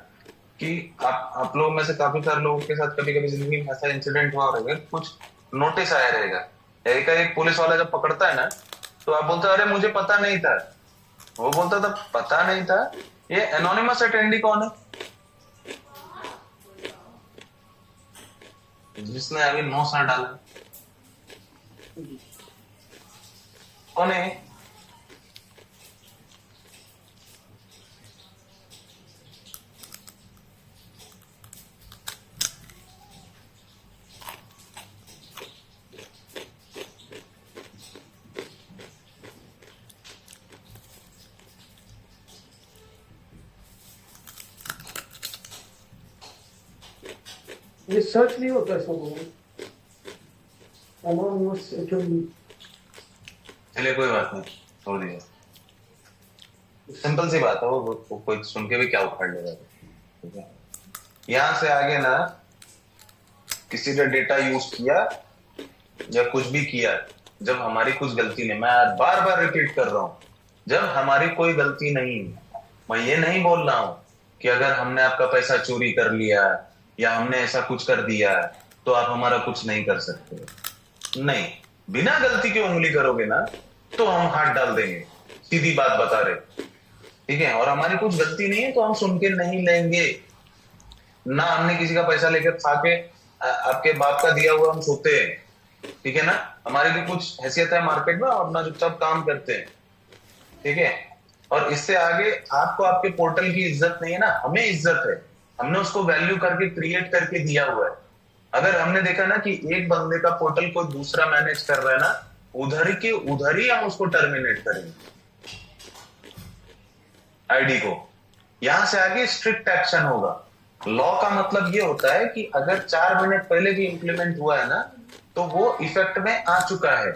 कि आप लोगों में से काफी सारे लोगों के साथ कभी कभी जिंदगी में ऐसा इंसिडेंट हुआ रहेगा, कुछ नोटिस आया रहेगा, एक पुलिस वाला जब पकड़ता है ना तो आप बोलते अरे मुझे पता नहीं था। वो बोलता था पता नहीं था। ये एनोनिमस अटेंडी कौन है जिसने अभी 9 साल डाला? कौन है? ये सर्च नहीं होता सब। एनोनिमस अटेंडी, चलिए कोई बात नहीं, छोड़ दिया। सिंपल सी बात है, वो कोई सुन के भी क्या उखाड़ लेगा। ठीक है, यहां से आगे ना किसी ने डेटा यूज किया या कुछ भी किया, जब हमारी कुछ गलती नहीं, मैं बार बार रिपीट कर रहा हूं, जब हमारी कोई गलती नहीं, मैं ये नहीं बोल रहा हूं कि अगर हमने आपका पैसा चोरी कर लिया या हमने ऐसा कुछ कर दिया तो आप हमारा कुछ नहीं कर सकते। नहीं, बिना गलती के उंगली करोगे ना तो हम हाथ डाल देंगे, सीधी बात बता रहे। ठीक है, और हमारी कुछ गलती नहीं है तो हम सुन के नहीं लेंगे ना। हमने किसी का पैसा लेकर खा के आपके बाप का दिया हुआ हम सोते हैं। ठीक है ना, हमारी भी कुछ हैसियत है मार्केट में, अपना चुपचाप काम करते हैं। ठीक है, और इससे आगे आपको आपके पोर्टल की इज्जत नहीं है ना, हमें इज्जत है। हमने उसको वैल्यू करके क्रिएट करके दिया हुआ है। अगर हमने देखा ना कि एक बंदे का पोर्टल को दूसरा मैनेज कर रहा है ना, उधर ही हम उसको टर्मिनेट करेंगे आईडी को। यहां से आगे स्ट्रिक्ट एक्शन होगा। लॉ का मतलब ये होता है कि अगर 4 मिनट पहले भी इंप्लीमेंट हुआ है ना तो वो इफेक्ट में आ चुका है।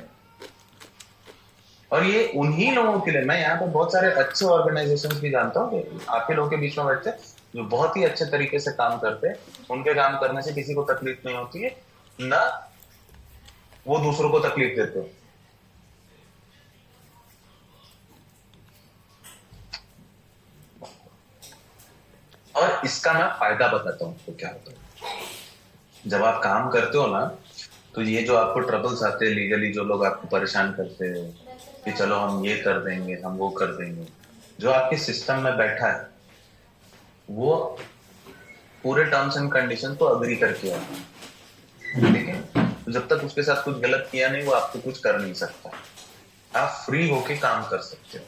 और ये उन्हीं लोगों के लिए, मैं यहाँ पे बहुत सारे अच्छे ऑर्गेनाइजेशंस भी जानता हूँ आपके लोगों के बीच में बैठते हैं जो बहुत ही अच्छे तरीके से काम करते हैं। उनके काम करने से किसी को तकलीफ नहीं होती है, ना वो दूसरों को तकलीफ देते हैं। और इसका मैं फायदा बताता हूँ आपको क्या होता है। जब आप काम करते हो ना तो ये जो आपको ट्रबल्स आते हैं लीगली, जो लोग आपको परेशान करते हैं कि चलो हम ये कर देंगे, हम वो कर देंगे, जो आपके सिस्टम में बैठा है वो पूरे टर्म्स एंड कंडीशन को अग्री करके आता है। ठीक है, तो जब तक उसके साथ कुछ गलत किया नहीं वो आपको कुछ कर नहीं सकता। आप फ्री होके काम कर सकते हो।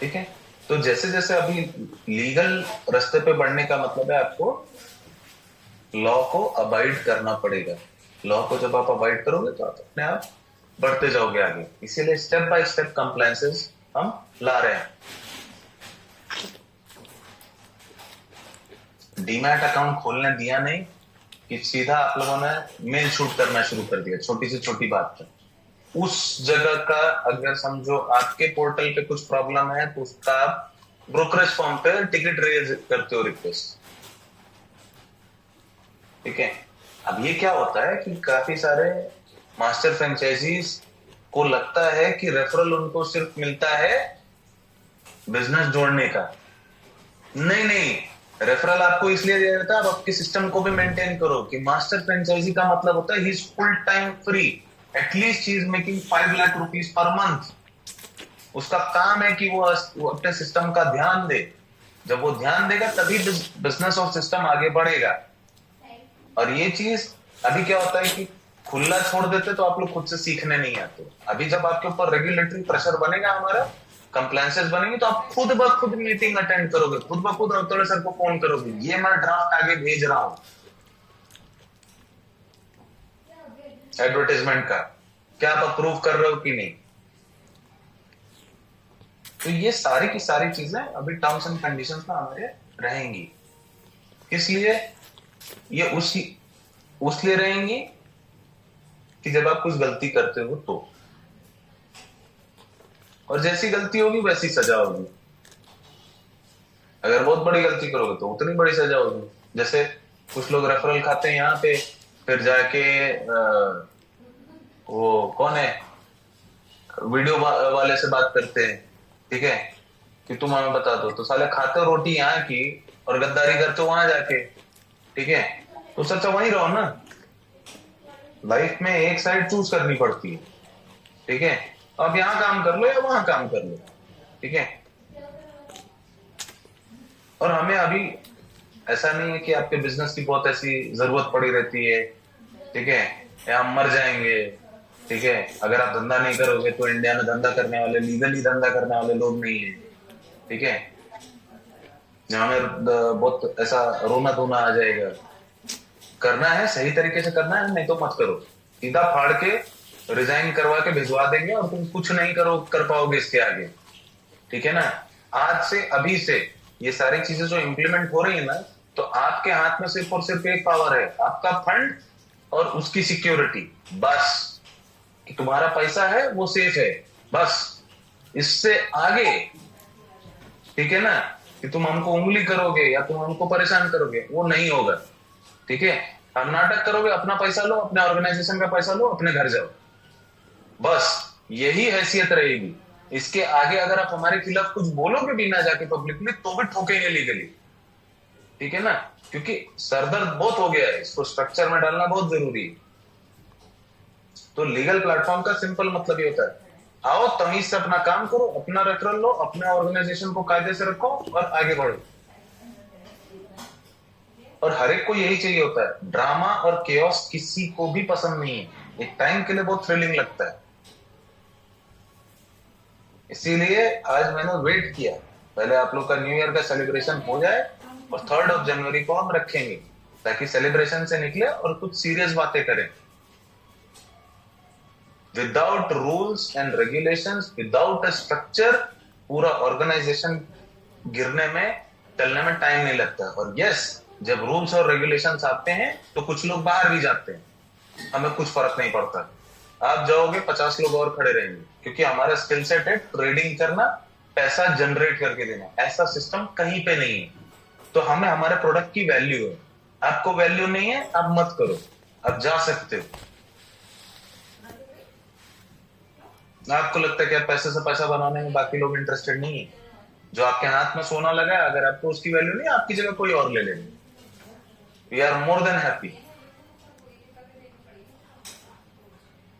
ठीक है, तो जैसे जैसे अभी लीगल रास्ते पे बढ़ने का मतलब है आपको लॉ को अबाइड करना पड़ेगा। लॉ को जब आप अबाइड करोगे तो आप अपने आप बढ़ते जाओगे आगे। इसीलिए स्टेप बाय स्टेप कंप्लायंसेस हम ला रहे हैं। डीमैट अकाउंट खोलने दिया नहीं कि सीधा आप लोगों ने मेल शूट करना शुरू कर दिया छोटी से छोटी बात पर। उस जगह का अगर समझो आपके पोर्टल पे कुछ प्रॉब्लम है तो उसका आप ब्रोकरेज फॉर्म पे टिकट रेज करते हो, रिक्वेस्ट। ठीक है, अब ये क्या होता है कि काफी सारे मास्टर फ्रेंचाइजीज को लगता है कि रेफरल उनको सिर्फ मिलता है बिजनेस जोड़ने का। नहीं, रेफरल आपको इसलिए दे देता है आप आपके सिस्टम को भी मेंटेन करो। कि मास्टर फ्रेंचाइजी का मतलब होता है he is full time free, at least he is making 5 lakh rupees per month. उसका काम है कि वो अपने सिस्टम का ध्यान दे। जब वो ध्यान देगा तभी बिजनेस और सिस्टम आगे बढ़ेगा। और ये चीज अभी क्या होता है कि खुला छोड़ देते तो आप लोग खुद से सीखने नहीं आते। अभी जब आपके ऊपर रेगुलेटरी प्रेशर बनेगा हमारा, कंप्लायंसेस बनेंगी तो आप खुद ब खुद मीटिंग अटेंड करोगे, खुद ब खुद रौतड़े सर को फोन करोगे, ये मैं ड्राफ्ट आगे भेज रहा हूं एडवर्टाइजमेंट का, क्या आप अप्रूव कर रहे हो कि नहीं। तो ये सारी की सारी चीजें अभी टर्म्स एंड कंडीशंस में हमारे रहेंगी। इसलिए ये उसलिए रहेंगी कि जब आप कुछ गलती करते हो तो, और जैसी गलती होगी वैसी सजा होगी। अगर बहुत बड़ी गलती करोगे तो उतनी बड़ी सजा होगी। जैसे कुछ लोग रेफरल खाते हैं यहाँ पे, फिर जाके वो कौन है वीडियो वाले से बात करते हैं, ठीक है, कि तुम हमें बता दो, तो साले खाते हो रोटी यहाँ की और गद्दारी करते हो वहां जाके, ठीक है। तो सच्चा वहीं रहो ना, लाइफ में एक साइड चूज करनी पड़ती है, ठीक है। अब यहां काम कर लो या वहां काम कर लो, ठीक है। और हमें अभी ऐसा नहीं है कि आपके बिजनेस की बहुत ऐसी जरूरत पड़ी रहती है, ठीक है, या हम मर जाएंगे, ठीक है। अगर आप धंधा नहीं करोगे तो इंडिया में धंधा करने वाले, लीगली धंधा करने वाले लोग नहीं है, ठीक है। जहां में बहुत ऐसा रोना धोना आ जाएगा। करना है सही तरीके से करना है, नहीं तो मत करो, सीधा फाड़ के रिजाइन करवा के भिजवा देंगे और तुम कुछ नहीं कर पाओगे इसके आगे, ठीक है ना। आज से अभी से ये सारी चीजें जो इंप्लीमेंट हो रही है ना, तो आपके हाथ में सिर्फ और सिर्फ एक पावर है, आपका फंड और उसकी सिक्योरिटी, बस। कि तुम्हारा पैसा है वो सेफ है, बस। इससे आगे, ठीक है ना, कि तुम हमको उंगली करोगे या तुम हमको परेशान करोगे, वो नहीं होगा, ठीक है। हम नाटक करोगे, अपना पैसा लो, अपने ऑर्गेनाइजेशन का पैसा लो, अपने घर जाओ, बस यही हैसियत रहेगी। इसके आगे अगर आप हमारे खिलाफ कुछ बोलोगे भी ना जाके पब्लिकली, तो भी ठोकेंगे लीगली, ठीक है ना। क्योंकि सरदर्द बहुत हो गया है, इसको स्ट्रक्चर में डालना बहुत जरूरी है। तो लीगल प्लेटफॉर्म का सिंपल मतलब ये होता है, आओ तमीज से अपना काम करो, अपना रेफरल लो, अपने ऑर्गेनाइजेशन को कायदे से रखो और आगे बढ़ो। और हर एक को यही चाहिए होता है, ड्रामा और केओस किसी को भी पसंद नहीं है। एक टाइम के लिए बहुत थ्रिलिंग लगता है, इसीलिए आज मैंने वेट किया, पहले आप लोग का न्यू ईयर का सेलिब्रेशन हो जाए और 3 जनवरी को हम रखेंगे, ताकि सेलिब्रेशन से निकले और कुछ सीरियस बातें करें। Without rules and regulations, without a structure, पूरा ऑर्गेनाइजेशन गिरने में, चलने में टाइम नहीं लगता। और यस, जब रूल्स और रेगुलेशंस आते हैं तो कुछ लोग बाहर भी जाते हैं, हमें कुछ फर्क नहीं पड़ता। आप जाओगे 50 लोग और खड़े रहेंगे, क्योंकि हमारा स्किल सेट है ट्रेडिंग करना, पैसा जनरेट करके देना। ऐसा सिस्टम कहीं पे नहीं है। तो हमें हमारे प्रोडक्ट की वैल्यू है, आपको वैल्यू नहीं है, आप मत करो, आप जा सकते हो। आपको लगता है कि आप पैसे से पैसा बनाने में बाकी लोग इंटरेस्टेड नहीं है, जो आपके हाथ में सोना लगा है, अगर आपको उसकी वैल्यू नहीं, आपकी जगह कोई और ले लेंगे। We are more than happy.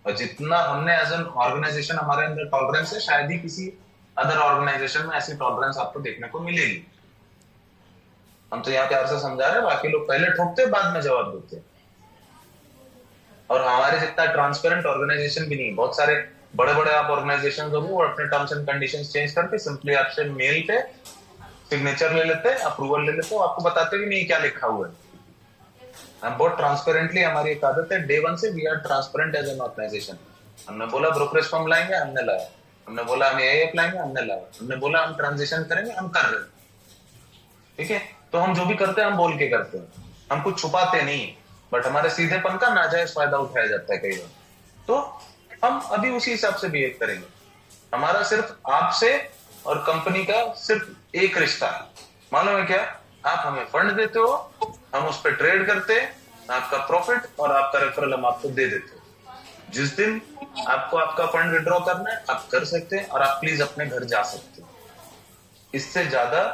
और जितना हमने एज एन ऑर्गेनाइजेशन हमारे अंदर टॉलरेंस है, शायद ही किसी अदर ऑर्गेनाइजेशन में ऐसी टॉलरेंस आपको देखने को मिलेगी। हम तो यहाँ प्यार से समझा रहे हैं, बाकी लोग पहले ठोकते बाद में जवाब देते। और हमारे जितना ट्रांसपेरेंट ऑर्गेनाइजेशन भी नहीं। बहुत सारे बड़े बड़े आप ऑर्गेनाइजेशन हो, वो अपने टर्म्स एंड कंडीशंस चेंज करके सिंपली आपसे मेल पे सिग्नेचर ले लेते हैं, अप्रूवल ले लेते हैं, आपको बताते भी नहीं क्या लिखा हुआ है। हम बहुत ट्रांसपेरेंटली, हमारी एक आदत है डे 1 से, we are transparent as an organisation. हमने बोला ब्रोकरेज फर्म लाएंगे, हमने लाया। हमने बोला हम एआईएफ लाएंगे, हमने लाया। हमने बोला हम ट्रांजिशन करेंगे, हम कर रहे हैं, ठीक है। तो हम जो भी करते हैं हम बोल के करते हैं, हम कुछ छुपाते नहीं। बट हमारे सीधेपन का नाजायज फायदा उठाया जाता है कई बार, तो हम अभी उसी हिसाब से बिहेव करेंगे। हमारा सिर्फ आपसे और कंपनी का सिर्फ एक रिश्ता है, मालूम है क्या? आप हमें फंड देते हो, हम उस पर ट्रेड करते हैं, आपका प्रॉफिट और आपका रेफरल हम आपको दे देते हैं। जिस दिन आपको आपका फंड विड्रॉ करना है आप कर सकते हैं, और आप प्लीज अपने घर जा सकते हैं। इससे ज्यादा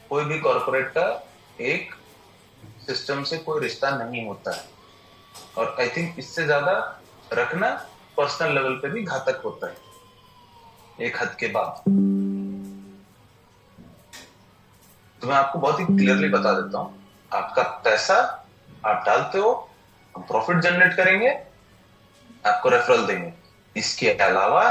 कोई भी कॉर्पोरेट का एक सिस्टम से कोई रिश्ता नहीं होता है। और आई थिंक इससे ज्यादा रखना पर्सनल लेवल पे भी घातक होता है एक हद के बाद। तो मैं आपको बहुत ही क्लियरली बता देता हूं, आपका पैसा आप डालते हो, हम प्रॉफिट जनरेट करेंगे, आपको रेफरल देंगे। इसके अलावा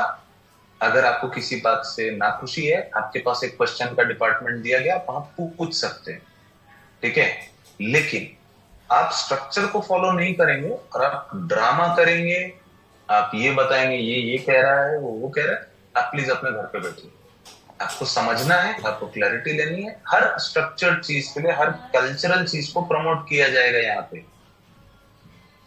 अगर आपको किसी बात से नाखुशी है, आपके पास एक क्वेश्चन का डिपार्टमेंट दिया गया, आप वहां पूछ सकते हैं, ठीक है। लेकिन आप स्ट्रक्चर को फॉलो नहीं करेंगे और आप ड्रामा करेंगे, आप ये बताएंगे ये कह रहा है, वो कह रहा है, आप प्लीज अपने घर पे बैठिए। आपको समझना है, आपको क्लैरिटी लेनी है। हर स्ट्रक्चर्ड चीज के लिए, हर कल्चरल चीज को प्रमोट किया जाएगा यहाँ पे।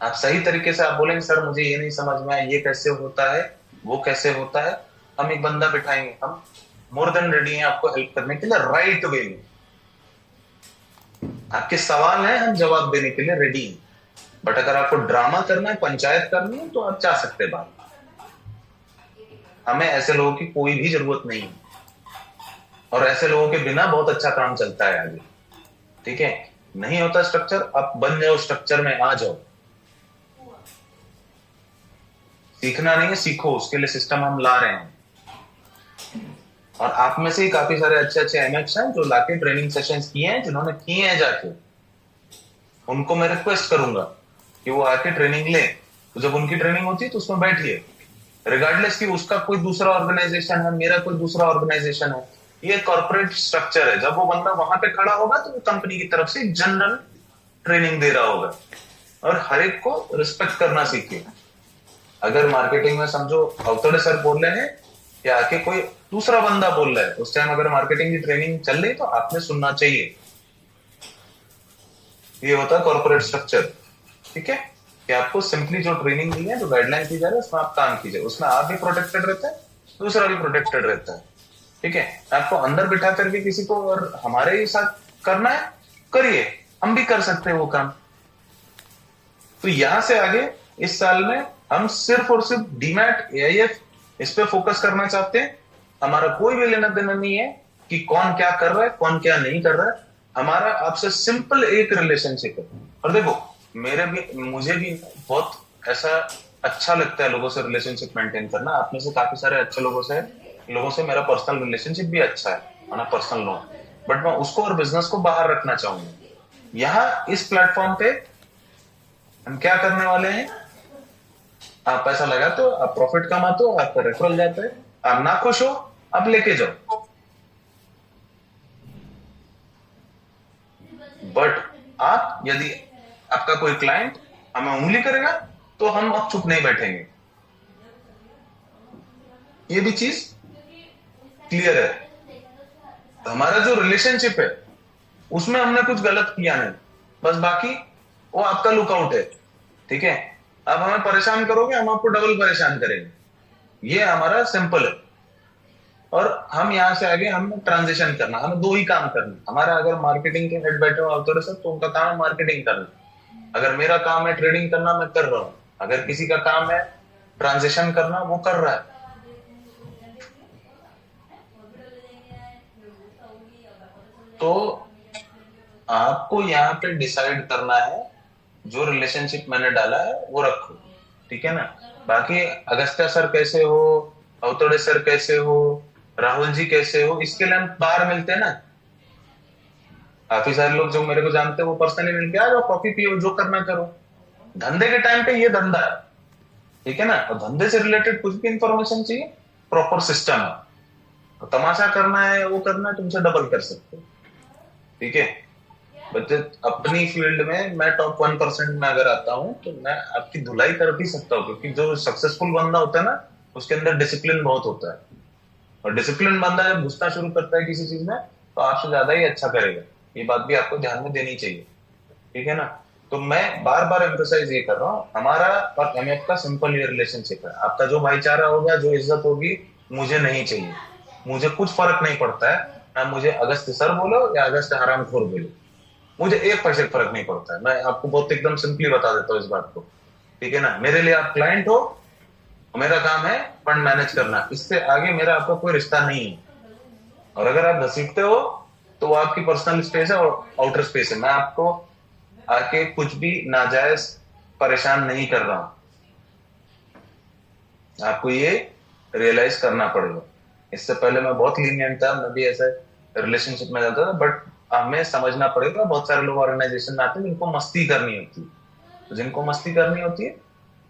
आप सही तरीके से आप बोलेंगे सर मुझे ये नहीं समझ में आया, ये कैसे होता है, वो कैसे होता है, हम एक बंदा बिठाएंगे, हम मोर देन रेडी हैं आपको हेल्प करने के लिए राइट वे में। आपके सवाल है, हम जवाब देने के लिए रेडी हैं। बट अगर आपको ड्रामा करना है, पंचायत करनी है, तो आप जा सकते हैं बात। हमें ऐसे लोगों की कोई भी जरूरत नहीं है, और ऐसे लोगों के बिना बहुत अच्छा काम चलता है आगे, ठीक है। नहीं होता स्ट्रक्चर, आप बन जाओ स्ट्रक्चर में, आ जाओ। सीखना नहीं है, सीखो, उसके लिए सिस्टम हम ला रहे हैं। और आप में से ही काफी सारे अच्छे अच्छे एमएक्स हैं जो लाके ट्रेनिंग सेशंस किए हैं, जिन्होंने किए हैं जाके, उनको मैं रिक्वेस्ट करूंगा कि वो आके ट्रेनिंग ले। तो जब उनकी ट्रेनिंग होती है तो उसमें बैठिए, रिगार्डलेस कि उसका कोई दूसरा ऑर्गेनाइजेशन है, मेरा कोई दूसरा ऑर्गेनाइजेशन है। ये कॉर्पोरेट स्ट्रक्चर है। जब वो बंदा वहां पे खड़ा होगा तो वो कंपनी की तरफ से जनरल ट्रेनिंग दे रहा होगा, और हर एक को रिस्पेक्ट करना सीखिए। अगर मार्केटिंग में समझो अवतड़े सर बोल रहे हैं या आके कोई दूसरा बंदा बोल रहा है, उस टाइम अगर मार्केटिंग की ट्रेनिंग चल रही तो आपने सुनना चाहिए। ये होता है कॉर्पोरेट स्ट्रक्चर, ठीक है। कि आपको सिंपली जो ट्रेनिंग दी है, जो गाइडलाइन दी जा रही है, उसमें आप काम कीजिए। उसमें आप भी प्रोटेक्टेड रहते हैं, दूसरा भी प्रोटेक्टेड रहता है, ठीक है। आपको अंदर बिठा करके किसी को और हमारे ही साथ करना है, करिए, हम भी कर सकते हैं वो काम। तो यहां से आगे इस साल में हम सिर्फ और सिर्फ डीमैट, एआईएफ, इस पे फोकस करना चाहते हैं। हमारा कोई भी लेना देना नहीं है कि कौन क्या कर रहा है, कौन क्या नहीं कर रहा है। हमारा आपसे सिंपल एक रिलेशनशिप है। और देखो, मुझे भी बहुत ऐसा अच्छा लगता है लोगों से रिलेशनशिप मेंटेन करना। आप में से काफी सारे अच्छे लोगों से मेरा पर्सनल रिलेशनशिप भी अच्छा है, ऑन पर्सनल नो। बट मैं उसको और बिजनेस को बाहर रखना चाहूंगा। यहाँ इस प्लेटफॉर्म पे हम क्या करने वाले हैं, आप पैसा लगाते हो, आप प्रॉफिट कमाते हो, आपका रेफरल जाता है, आप ना खुश हो, आप लेके जाओ। बट आप, यदि आपका कोई क्लाइंट हमें उंगली करेगा तो हम अब चुप नहीं बैठेंगे। ये भी चीज क्लियर है। हमारा जो रिलेशनशिप है उसमें हमने कुछ गलत किया नहीं, बस बाकी वो आपका लुकआउट है, ठीक है। अब हमें परेशान करोगे, हम आपको डबल परेशान करेंगे। ये हमारा सिंपल है। और हम यहां से आगे हमें ट्रांजिशन करना, हमें दो ही काम करना। हमारा अगर मार्केटिंग के हेड बैठे हो अवतरे सर, तो उनका काम है मार्केटिंग करना। अगर मेरा काम है ट्रेडिंग करना, मैं कर रहा हूं। अगर किसी का काम है ट्रांजिशन करना, वो कर रहा है। तो आपको यहाँ पे डिसाइड करना है, जो रिलेशनशिप मैंने डाला है वो रखो, ठीक है ना। बाकी अगस्त्या सर कैसे हो, अवतड़े सर कैसे हो, राहुल जी कैसे हो, इसके लिए हम बाहर मिलते हैं ना। काफी सारे लोग जो मेरे को जानते हैं वो पर्सनली मिलके आ जाओ, कॉफी पियो, जो करना करो। धंधे के टाइम पे ये धंधा है, ठीक है ना। और धंधे से रिलेटेड कुछ भी इंफॉर्मेशन चाहिए, प्रॉपर सिस्टम है। तो तमाशा करना है, वो करना है, तुमसे डबल कर सकते हो, ठीक है। बट अपनी फील्ड में मैं टॉप 1% में अगर आता हूं तो मैं आपकी धुलाई कर भी सकता हूँ, क्योंकि जो सक्सेसफुल बंदा होता है ना, उसके अंदर डिसिप्लिन बहुत होता है। और डिसिप्लिन बंदा जब घुसना शुरू करता है किसी चीज में, तो आपसे ज्यादा ही अच्छा करेगा। ये बात भी आपको ध्यान में देनी चाहिए, ठीक है ना। तो मैं बार बार एम्फोसाइज ये कर रहा हूँ, हमारा और एमएफ का सिंपल ये रिलेशनशिप है। आपका जो भाईचारा होगा, जो इज्जत होगी, मुझे नहीं चाहिए। मुझे कुछ फर्क नहीं पड़ता है, ना मुझे अगस्त सर बोलो या अगस्त हरामखोर बोलो, मुझे एक पैसे का फर्क नहीं पड़ता है। मैं आपको बहुत एकदम सिंपली बता देता हूँ इस बात को, ठीक है ना। मेरे लिए आप क्लाइंट हो, मेरा काम है फंड मैनेज करना, इससे आगे मेरा आपका कोई रिश्ता नहीं है। और अगर आप घसीटते हो तो वो आपकी पर्सनल स्पेस है और आउटर स्पेस है। मैं आपको आके कुछ भी नाजायज परेशान नहीं कर रहा हूं, आपको ये रियलाइज करना पड़ेगा। इससे पहले मैं बहुत लीनियंट था, मैं भी ऐसे रिलेशनशिप में जाता था। बट हमें समझना पड़ेगा, बहुत सारे लोग ऑर्गेनाइजेशन में आते हैं जिनको मस्ती करनी होती है। तो जिनको मस्ती करनी होती है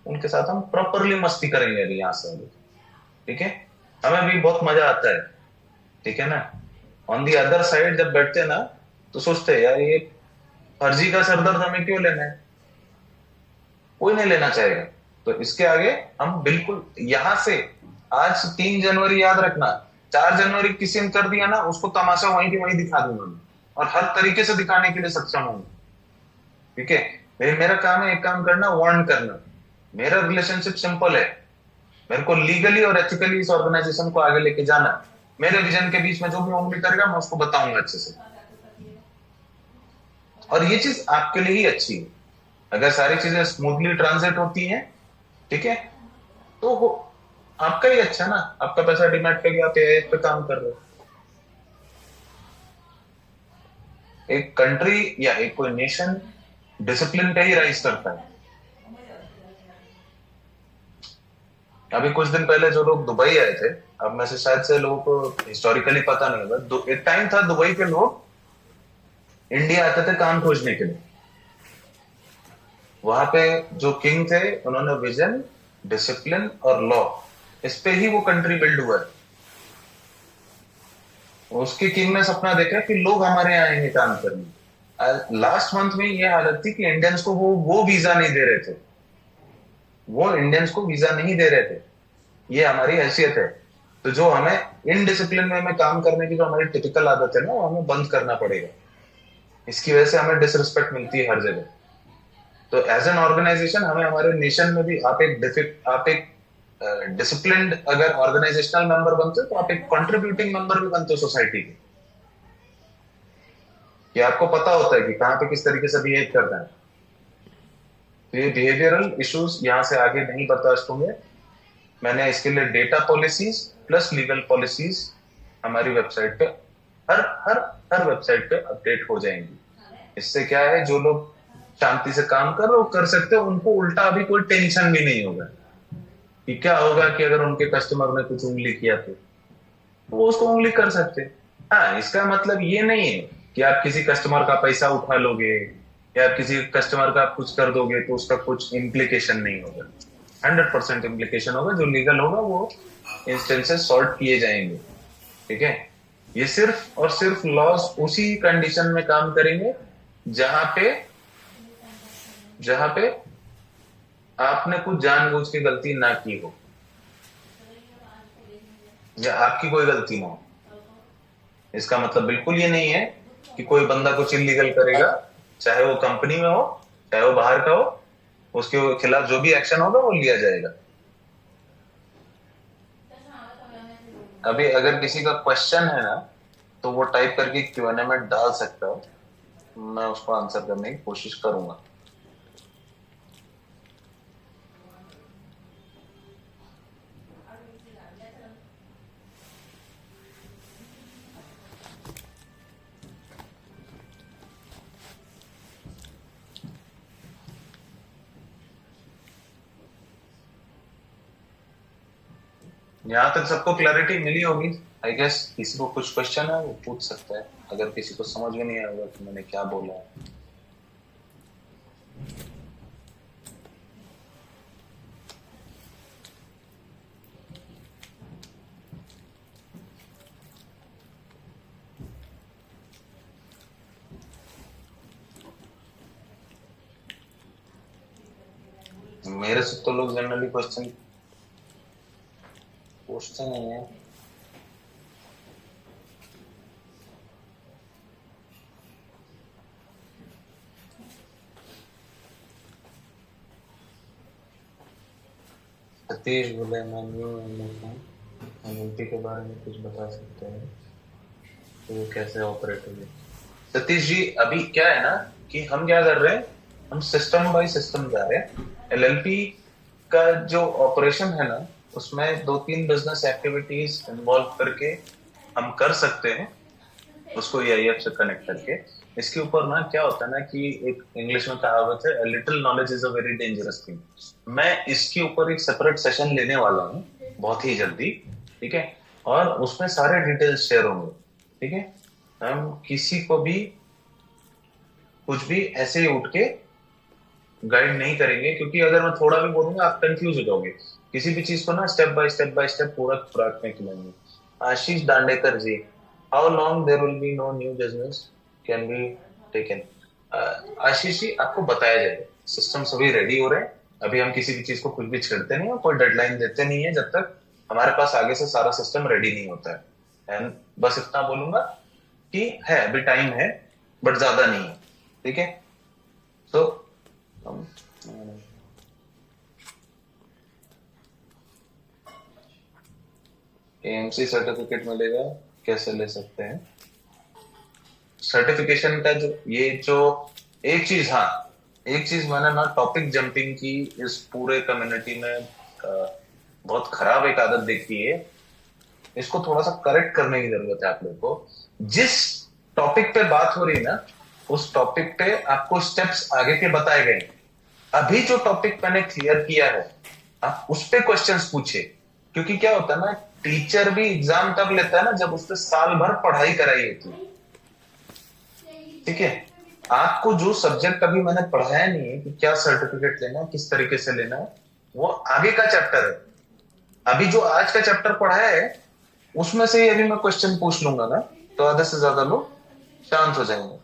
उनके साथ हम प्रॉपरली मस्ती करेंगे अभी यहाँ से, ठीक है। हमें भी बहुत मजा आता है, ठीक है ना। ऑन दी अदर साइड जब बैठते हैं ना, तो सोचते हैं यार ये फर्जी का सरदर्द हमें क्यों लेना है, कोई नहीं लेना चाहेगा। तो इसके आगे हम बिल्कुल यहां से, आज 3 जनवरी याद रखना, 4 जनवरी किसी ने कर दिया ना, उसको तमाशा वहीं की वहीं दिखा दूंगा मैं, और हर तरीके से दिखाने के लिए सक्षम हूं, ठीक है। मेरा काम है एक काम करना, वार्न करना। मेरा रिलेशनशिप सिंपल है, मेरे को लीगली और एथिकली इस ऑर्गेनाइजेशन को आगे लेके जाना। मेरे विजन के बीच में जो भी उंगली करेगा मैं उसको बताऊंगा अच्छे से, और ये चीज आपके लिए ही अच्छी है। अगर सारी चीजें स्मूथली ट्रांजिट होती हैं, ठीक है, तो आपका ही अच्छा ना, आपका पैसा डिमेट पे गया, आप एआई पे काम कर रहे हो। एक कंट्री या एक कोई नेशन डिसिप्लिन पे ही राइज करता है। अभी कुछ दिन पहले जो लोग दुबई आए थे, अब में से शायद से लोगों को हिस्टोरिकली पता नहीं होगा, एक टाइम था दुबई के लोग इंडिया आते थे काम खोजने के लिए। वहां पे जो किंग थे, उन्होंने विजन, डिसिप्लिन और लॉ, इस पे ही वो कंट्री बिल्ड हुआ है। उसके किंग ने सपना देखा कि लोग हमारे यहाँ आएंगे काम करने। लास्ट मंथ में ये हालत थी कि इंडियंस को वो वीजा नहीं दे रहे थे, वो इंडियंस को वीजा नहीं दे रहे थे। ये हमारी हैसियत है। तो जो हमें इनडिसिप्लिन में काम करने की जो हमारी टिपिकल आदत है ना, वो हमें बंद करना पड़ेगा। इसकी वजह से हमें डिसरिस्पेक्ट मिलती है हर जगह। तो एज एन ऑर्गेनाइजेशन हमें हमारे नेशन में भी, आप एक डिसिप्लिन्ड अगर ऑर्गेनाइजेशनल मेंबर बनते हो, तो आप एक कंट्रीब्यूटिंग मेंबर भी बनते हो सोसाइटी के, कि आपको पता होता है कि कहाँ पे किस तरीके से बिहेव करना है। तो ये बिहेवियरल इश्यूज यहाँ से आगे नहीं बर्दाश्त होंगे। मैंने इसके लिए data policies plus legal policies हमारी वेबसाइट पे, हर हर हर वेबसाइट पे अपडेट हो जाएंगी। इससे क्या है, जो लोग शांति से काम कर रहे हो कर सकते हो, उनको उल्टा अभी कोई टेंशन भी नहीं होगा कि क्या होगा कि अगर उनके कस्टमर ने कुछ उंगली किया तो वो उसको उंगली कर सकते। हाँ, इसका मतलब ये नहीं है कि आप किसी कस्टमर का पैसा उठा लोगे या किसी कस्टमर का आप कुछ कर दोगे तो उसका कुछ इम्प्लीकेशन नहीं होगा। 100% इम्प्लीकेशन होगा, जो लीगल होगा वो इंस्टेंसेस सॉर्ट किए जाएंगे, ठीक है। ये सिर्फ और सिर्फ लॉज उसी कंडीशन में काम करेंगे जहां पे आपने कुछ जानबूझ के गलती ना की हो, या आपकी कोई गलती ना हो। इसका मतलब बिल्कुल ये नहीं है कि कोई बंदा कुछ इलीगल करेगा, चाहे वो कंपनी में हो चाहे वो बाहर का हो, उसके खिलाफ जो भी एक्शन होगा वो लिया जाएगा। अभी अगर किसी का क्वेश्चन है ना, तो वो टाइप करके Q&A में डाल सकता हो, मैं उसको आंसर करने की कोशिश करूंगा। यहाँ तक सबको क्लैरिटी मिली होगी आई गेस। किसी को कुछ क्वेश्चन है वो पूछ सकता है, अगर किसी को समझ में नहीं आएगा कि मैंने क्या बोला है। मेरे से तो लोग जनरली क्वेश्चन पूछते नहीं है। सतीश बोले मैं न्यू एमएलपी के बारे में कुछ बता सकते हैं, तो वो कैसे ऑपरेट होगी। सतीश जी, अभी क्या है ना कि हम क्या कर रहे हैं, हम सिस्टम बाय सिस्टम जा रहे हैं। एलएलपी का जो ऑपरेशन है ना, उसमें 2-3 बिजनेस एक्टिविटीज इन्वॉल्व करके हम कर सकते हैं, उसको ईआईएफ से कनेक्ट करके। इसके ऊपर ना क्या होता है ना कि एक इंग्लिश में कहावत है, little knowledge is a very dangerous thing. मैं इसके ऊपर एक सेपरेट सेशन लेने वाला हूँ बहुत ही जल्दी, ठीक है, और उसमें सारे डिटेल्स शेयर होंगे, ठीक है। हम किसी को भी कुछ भी ऐसे ही उठ के गाइड नहीं करेंगे, क्योंकि अगर मैं थोड़ा भी बोलूंगा आप कंफ्यूज हो जाओगे। किसी भी चीज को ना स्टेप बाय स्टेप पूरा खुराक में खिलाएंगे। Ashish Dandekar ji, how long there will be no new business can be taken. Ashish ji, आपको बताया जाएगा, सिस्टम सभी रेडी हो रहे हैं। अभी हम किसी भी चीज को कुछ भी छेड़ते नहीं है, कोई डेडलाइन देते नहीं है जब तक हमारे पास आगे से सारा सिस्टम रेडी नहीं होता है। एंड बस इतना बोलूंगा कि है, अभी टाइम है, बट ज्यादा नहीं है। ठीक है, तो एएमसी सर्टिफिकेट मिलेगा, कैसे ले सकते हैं सर्टिफिकेशन का? एक चीज, हाँ, एक चीज मैंने ना टॉपिक जंपिंग की इस पूरे कम्युनिटी में बहुत खराब एक आदत देखी है। इसको थोड़ा सा करेक्ट करने की जरूरत है आप लोग को। जिस टॉपिक पे बात हो रही है ना, उस टॉपिक पे आपको स्टेप्स आगे के बताए गए। अभी जो टॉपिक मैंने क्लियर किया है, आप उस पे क्वेश्चंस पूछे। क्योंकि क्या होता है ना, टीचर भी एग्जाम तब लेता है ना जब उसने साल भर पढ़ाई कराई होती है। ठीक है, आपको जो सब्जेक्ट अभी मैंने पढ़ाया नहीं है कि क्या सर्टिफिकेट लेना है, किस तरीके से लेना है, वो आगे का चैप्टर है। अभी जो आज का चैप्टर पढ़ाया है उसमें से ही अभी मैं क्वेश्चन पूछ लूंगा ना, तो आधे से ज्यादा लोग शांत हो जाएंगे।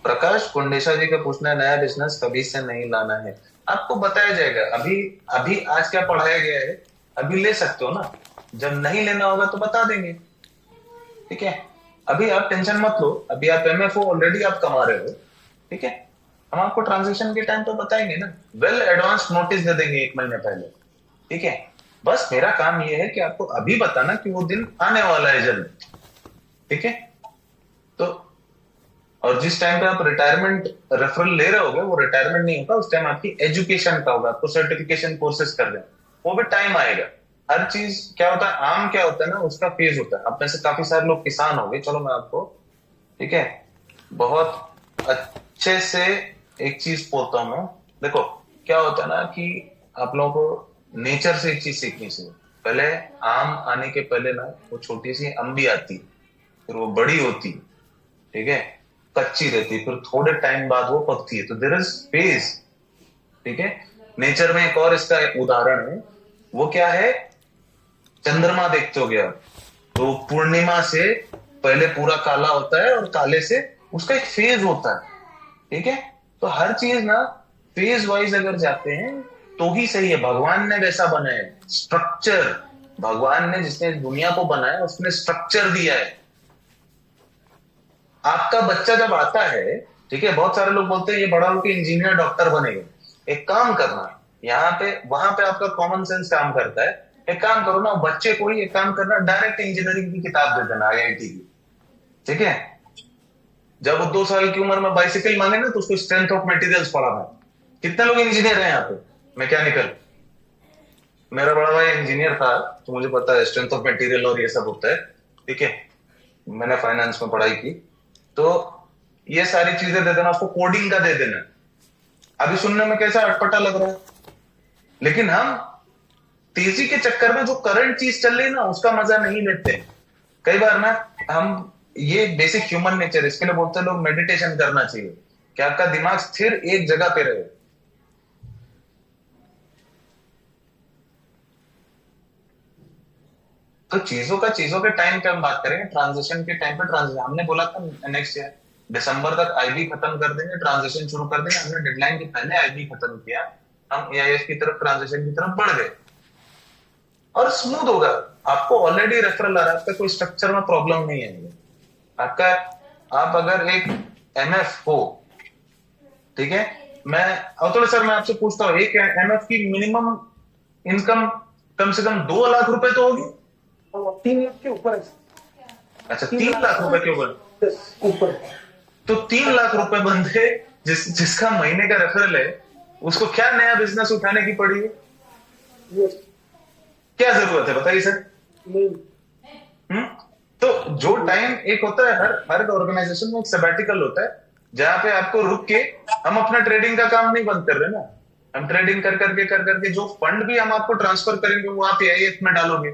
प्रकाश कुंडेशा जी का पूछना है, नया बिजनेस कभी से नहीं लाना है। आपको बताया जाएगा, अभी आज क्या पढ़ाया गया है अभी ले सकते हो ना, जब नहीं लेना होगा तो बता देंगे। ठीक है, अभी आप टेंशन मत लो, अभी आप एमएफओ ऑलरेडी आप कमा रहे हो। ठीक है, हम आपको ट्रांजेक्शन के टाइम तो बताएंगे ना, वेल एडवांस नोटिस दे देंगे 1 महीने पहले। ठीक है, बस मेरा काम ये है कि आपको अभी बताना कि वो दिन आने वाला है जल्द। ठीक है, तो और जिस टाइम पे आप रिटायरमेंट रेफरल ले रहे होगे वो रिटायरमेंट नहीं होगा, उस टाइम आपकी एजुकेशन का होगा, आपको सर्टिफिकेशन कोर्सेज कर रहे हैं, वो भी टाइम आएगा। हर चीज क्या होता है, आम क्या होता है ना, उसका फेज होता है। आप में से काफी सारे लोग किसान हो गए, चलो मैं आपको, ठीक है, बहुत अच्छे से एक चीज बोलता हूं मैं। देखो क्या होता है ना कि आप लोगों को नेचर से एक चीज सीखनी चाहिए। पहले आम आने के पहले ना वो छोटी सी अम्बी आती, फिर वो बड़ी होती, ठीक है, कच्ची रहती, फिर थोड़े टाइम बाद वो पकती है। तो देयर इज फेज। ठीक है, नेचर में एक और इसका उदाहरण है, वो क्या है, चंद्रमा देखते हो गया, तो पूर्णिमा से पहले पूरा काला होता है और काले से उसका एक फेज होता है। ठीक है, तो हर चीज ना फेज वाइज अगर जाते हैं तो ही सही है। भगवान ने वैसा बनाया है, स्ट्रक्चर, भगवान ने जिसने दुनिया को बनाया उसने स्ट्रक्चर दिया है। आपका बच्चा जब आता है, ठीक है, बहुत सारे लोग बोलते हैं ये बड़ा होकर इंजीनियर डॉक्टर बनेगा। एक काम करना, यहाँ पे वहां पे आपका कॉमन सेंस काम करता है। एक काम करो ना, बच्चे को ही एक काम करना, डायरेक्ट इंजीनियरिंग की किताब दे देना आईआईटी की। ठीक है, जब वो 2 साल की उम्र में बाइसिकल मांगे ना तो उसको स्ट्रेंथ ऑफ मटेरियल्स पढ़ाना। कितने लोग इंजीनियर हैं यहाँ पे, मैकेनिकल? मेरा बड़ा भाई इंजीनियर था तो मुझे पता है स्ट्रेंथ ऑफ मटेरियल और ये सब होता है। ठीक है, मैंने फाइनेंस में पढ़ाई की, तो ये सारी चीजें दे देना, उसको कोडिंग का दे देना। अभी सुनने में कैसा अटपटा लग रहा है, लेकिन हम तेजी के चक्कर में जो करंट चीज चल रही है ना उसका मजा नहीं लेते। कई बार ना हम, ये बेसिक ह्यूमन नेचर, इसके लिए बोलते हैं लोग मेडिटेशन करना चाहिए कि आपका दिमाग स्थिर एक जगह पे रहे। तो चीजों के टाइम पे हम बात करेंगे, ट्रांजिशन के टाइम पे। ट्रांजिशन हमने बोला था नेक्स्ट ईयर दिसंबर तक आईबी खत्म कर देंगे, ट्रांजिशन शुरू कर देंगे। हमने डेडलाइन के पहले आईबी खत्म किया, हम एआईएस की तरफ, ट्रांजिशन की तरफ बढ़ गए और स्मूथ होगा। आपको ऑलरेडी रेफरल आ रहा है, आपका कोई स्ट्रक्चर में प्रॉब्लम नहीं है आपका। आप अगर एक एमएफ हो, ठीक है, मैं अतुल सर मैं आपसे पूछता हूँ, एक एमएफ की मिनिमम इनकम कम से कम 2 लाख रुपए तो होगी? 3 लाख के ऊपर है। अच्छा, 3 लाख रुपए के ऊपर। तो 3 लाख रुपए बंदे जिसका महीने का रेफरल है, उसको क्या नया बिजनेस उठाने की पड़ी है? क्या जरूरत है बताइए सर? तो जो टाइम एक होता है, हर ऑर्गेनाइजेशन में एक सबैटिकल होता है जहां पे आपको रुक के, हम अपना ट्रेडिंग का काम नहीं बंद कर रहे ना, हम ट्रेडिंग कर करके जो फंड भी हम आपको ट्रांसफर करेंगे वो आप एआईएफ में डालोगे,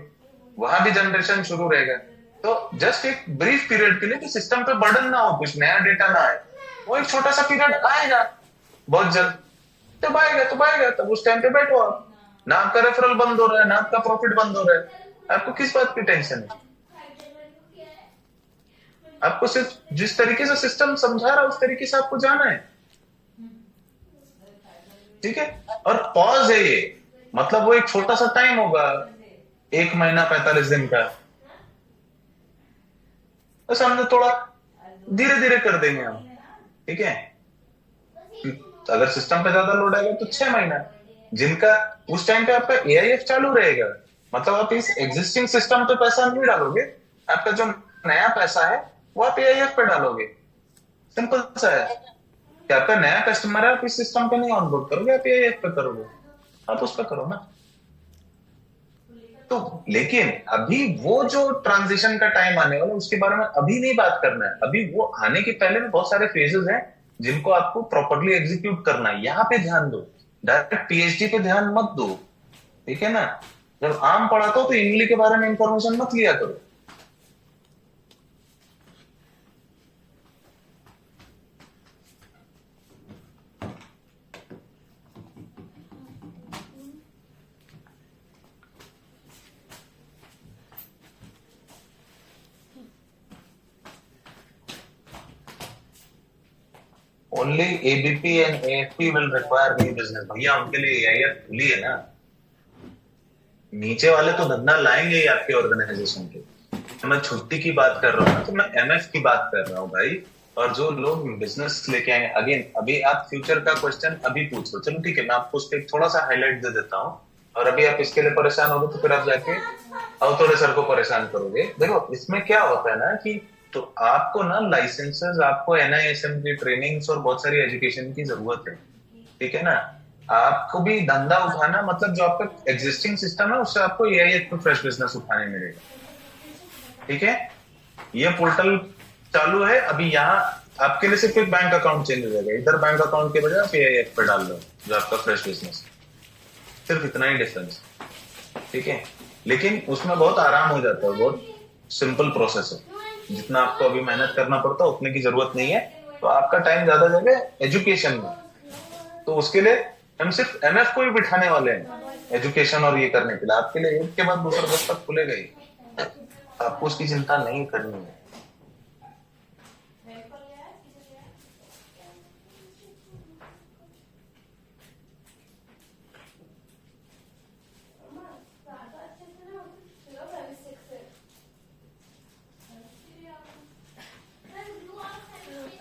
वहां भी जनरेशन शुरू रहेगा। तो जस्ट एक ब्रीफ पीरियड के लिए कि सिस्टम पे बर्डन ना हो, कुछ नया डेटा ना आए, वो एक छोटा सा पीरियड आएगा बहुत जल्द। जब आएगा तो आएगा, तब उस टाइम पे बैठो आप। ना आपका रेफरल बंद हो रहा है, ना आपका प्रॉफिट बंद हो रहा है, आपको किस बात की टेंशन है? आपको सिर्फ जिस तरीके से सिस्टम समझा रहा है उस तरीके से आपको जाना है, ठीक है। और पॉज है ये, मतलब वो एक छोटा सा टाइम होगा, 1 महीना 45 दिन का, बस हमने थोड़ा धीरे धीरे कर देंगे हम, ठीक है। अगर सिस्टम पे ज्यादा लोड आएगा तो 6 महीना, जिनका उस टाइम पे आपका एआईएफ चालू रहेगा, मतलब आप इस एग्जिस्टिंग सिस्टम पे पैसा नहीं डालोगे, आपका जो नया पैसा है वो आप एआईएफ पे डालोगे। सिंपल सा है कि आपका नया कस्टमर है, आप इस सिस्टम पे नहीं ऑनबोर्ड करोगे, आप एआईएफ पे करोगे, आप उस पर करो ना। तो लेकिन अभी वो जो ट्रांजिशन का टाइम आने वाला है उसके बारे में अभी नहीं बात करना है, अभी वो आने के पहले में बहुत सारे फेजेस हैं जिनको आपको प्रॉपरली एग्जीक्यूट करना है, यहाँ पे ध्यान दो, डायरेक्ट पीएचडी पे ध्यान मत दो, ठीक है ना। जब आम पढ़ाता हो तो इंग्लिश के बारे में इंफॉर्मेशन मत लिया करो। Only ABP and AFP will require new business, भैया उनके लिए एआईएफ खुली है ना, नीचे वाले तो धंधा लाएंगे ही आपके ऑर्गेनाइजेशन के। तो मैं छुट्टी की बात कर रहा हूँ ना, तो मैं एमएफ की बात कर रहा हूँ भाई। और जो लोग बिजनेस लेके आए, अगेन अभी आप फ्यूचर का क्वेश्चन अभी पूछो, चलो ठीक है, मैं आपको उस पर थोड़ा सा हाईलाइट दे देता हूँ, और अभी आप इसके लिए परेशान हो तो फिर आप जाके अवतोड़े सर को परेशान करोगे। देखो इसमें क्या होता है ना कि तो आपको ना लाइसेंसेस, आपको एनआईएसएम की ट्रेनिंग्स और बहुत सारी एजुकेशन की जरूरत है, ठीक है ना। आपको भी धंधा उठाना, मतलब जो आपका एग्जिस्टिंग सिस्टम है उससे आपको एआईएफ पे फ्रेश बिजनेस उठाने मिलेगा, ठीक है। ये पोर्टल चालू है अभी, यहाँ आपके लिए सिर्फ एक बैंक अकाउंट चेंज हो जाएगा, इधर बैंक अकाउंट के बजाय आप एआईएफ पे डाल दो जो आपका फ्रेश बिजनेस, सिर्फ इतना ही डिफरेंस, ठीक है। लेकिन उसमें बहुत आराम हो जाता है, बहुत सिंपल प्रोसेस है, जितना आपको अभी मेहनत करना पड़ता है उतने की जरूरत नहीं है। तो आपका टाइम ज्यादा जाएगा एजुकेशन में, तो उसके लिए हम सिर्फ एमएफ को ही बिठाने वाले हैं एजुकेशन और ये करने के लिए, आपके लिए एक के बाद दूसरा जब तक खुलेगा ही, आपको उसकी चिंता नहीं करनी है।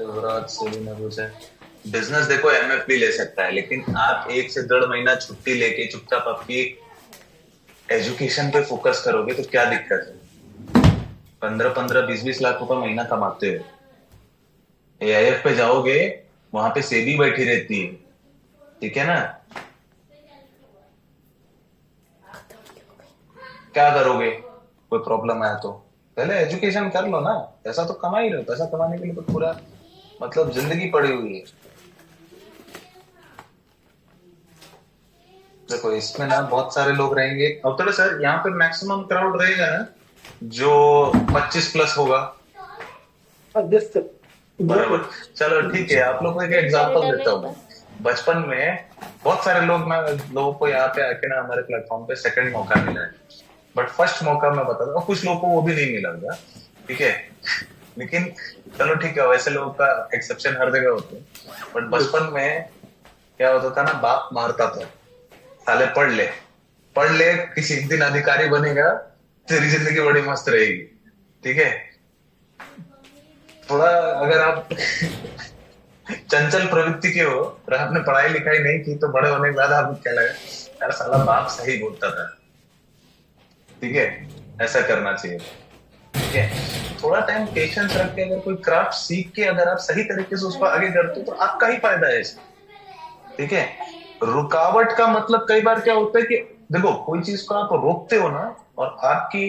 युवराज से भी ना पूछे, बिजनेस देखो एमएफ भी ले सकता है, लेकिन आप 1 से 1.5 महीना छुट्टी लेके चुपचाप आपकी एजुकेशन पे फोकस करोगे तो क्या दिक्कत है। 15-15, 20-20 लाख रुपए महीना कमाते हो, एआईएफ पे जाओगे, वहां पे सेबी बैठी रहती है, ठीक है ना। क्या करोगे, कोई प्रॉब्लम आया तो पहले एजुकेशन कर लो ना, पैसा तो कमा ही रहे हो, पैसा कमाने के लिए तो पूरा मतलब जिंदगी पड़ी हुई है। देखो इसमें ना बहुत सारे लोग रहेंगे, अब तो सर यहाँ पे मैक्सिमम क्राउड रहेगा ना जो 25+ होगा, बराबर। चलो ठीक है, आप लोगों को एक एग्जांपल देता हूँ। बचपन में बहुत सारे लोग, मैं लोगों को यहाँ पे आके ना हमारे प्लेटफॉर्म पे सेकंड मौका मिला है, बट फर्स्ट मौका मैं बता दूं, कुछ लोगों को वो भी नहीं मिला होगा, ठीक है। लेकिन चलो ठीक है, वैसे लोगों का एक्सेप्शन हर जगह होते हैं, बट बचपन में क्या होता था ना, बाप मारता था, साले पढ़ ले किसी दिन अधिकारी बनेगा, तेरी जिंदगी बड़ी मस्त रहेगी, ठीक है। थोड़ा अगर आप चंचल प्रवृत्ति के हो और आपने पढ़ाई लिखाई नहीं की तो बड़े होने के बाद आपको क्या लगा, यार साला बाप सही बोलता था, ठीक है। ऐसा करना चाहिए, ठीक है। थोड़ा टाइम पेशेंस रख के अगर कोई क्राफ्ट सीख के अगर आप सही तरीके से उसको आगे करते हो तो आपका ही फायदा है इसमें, ठीक है। रुकावट का मतलब कई बार क्या होता है कि देखो कोई चीज को आप रोकते हो ना और आपकी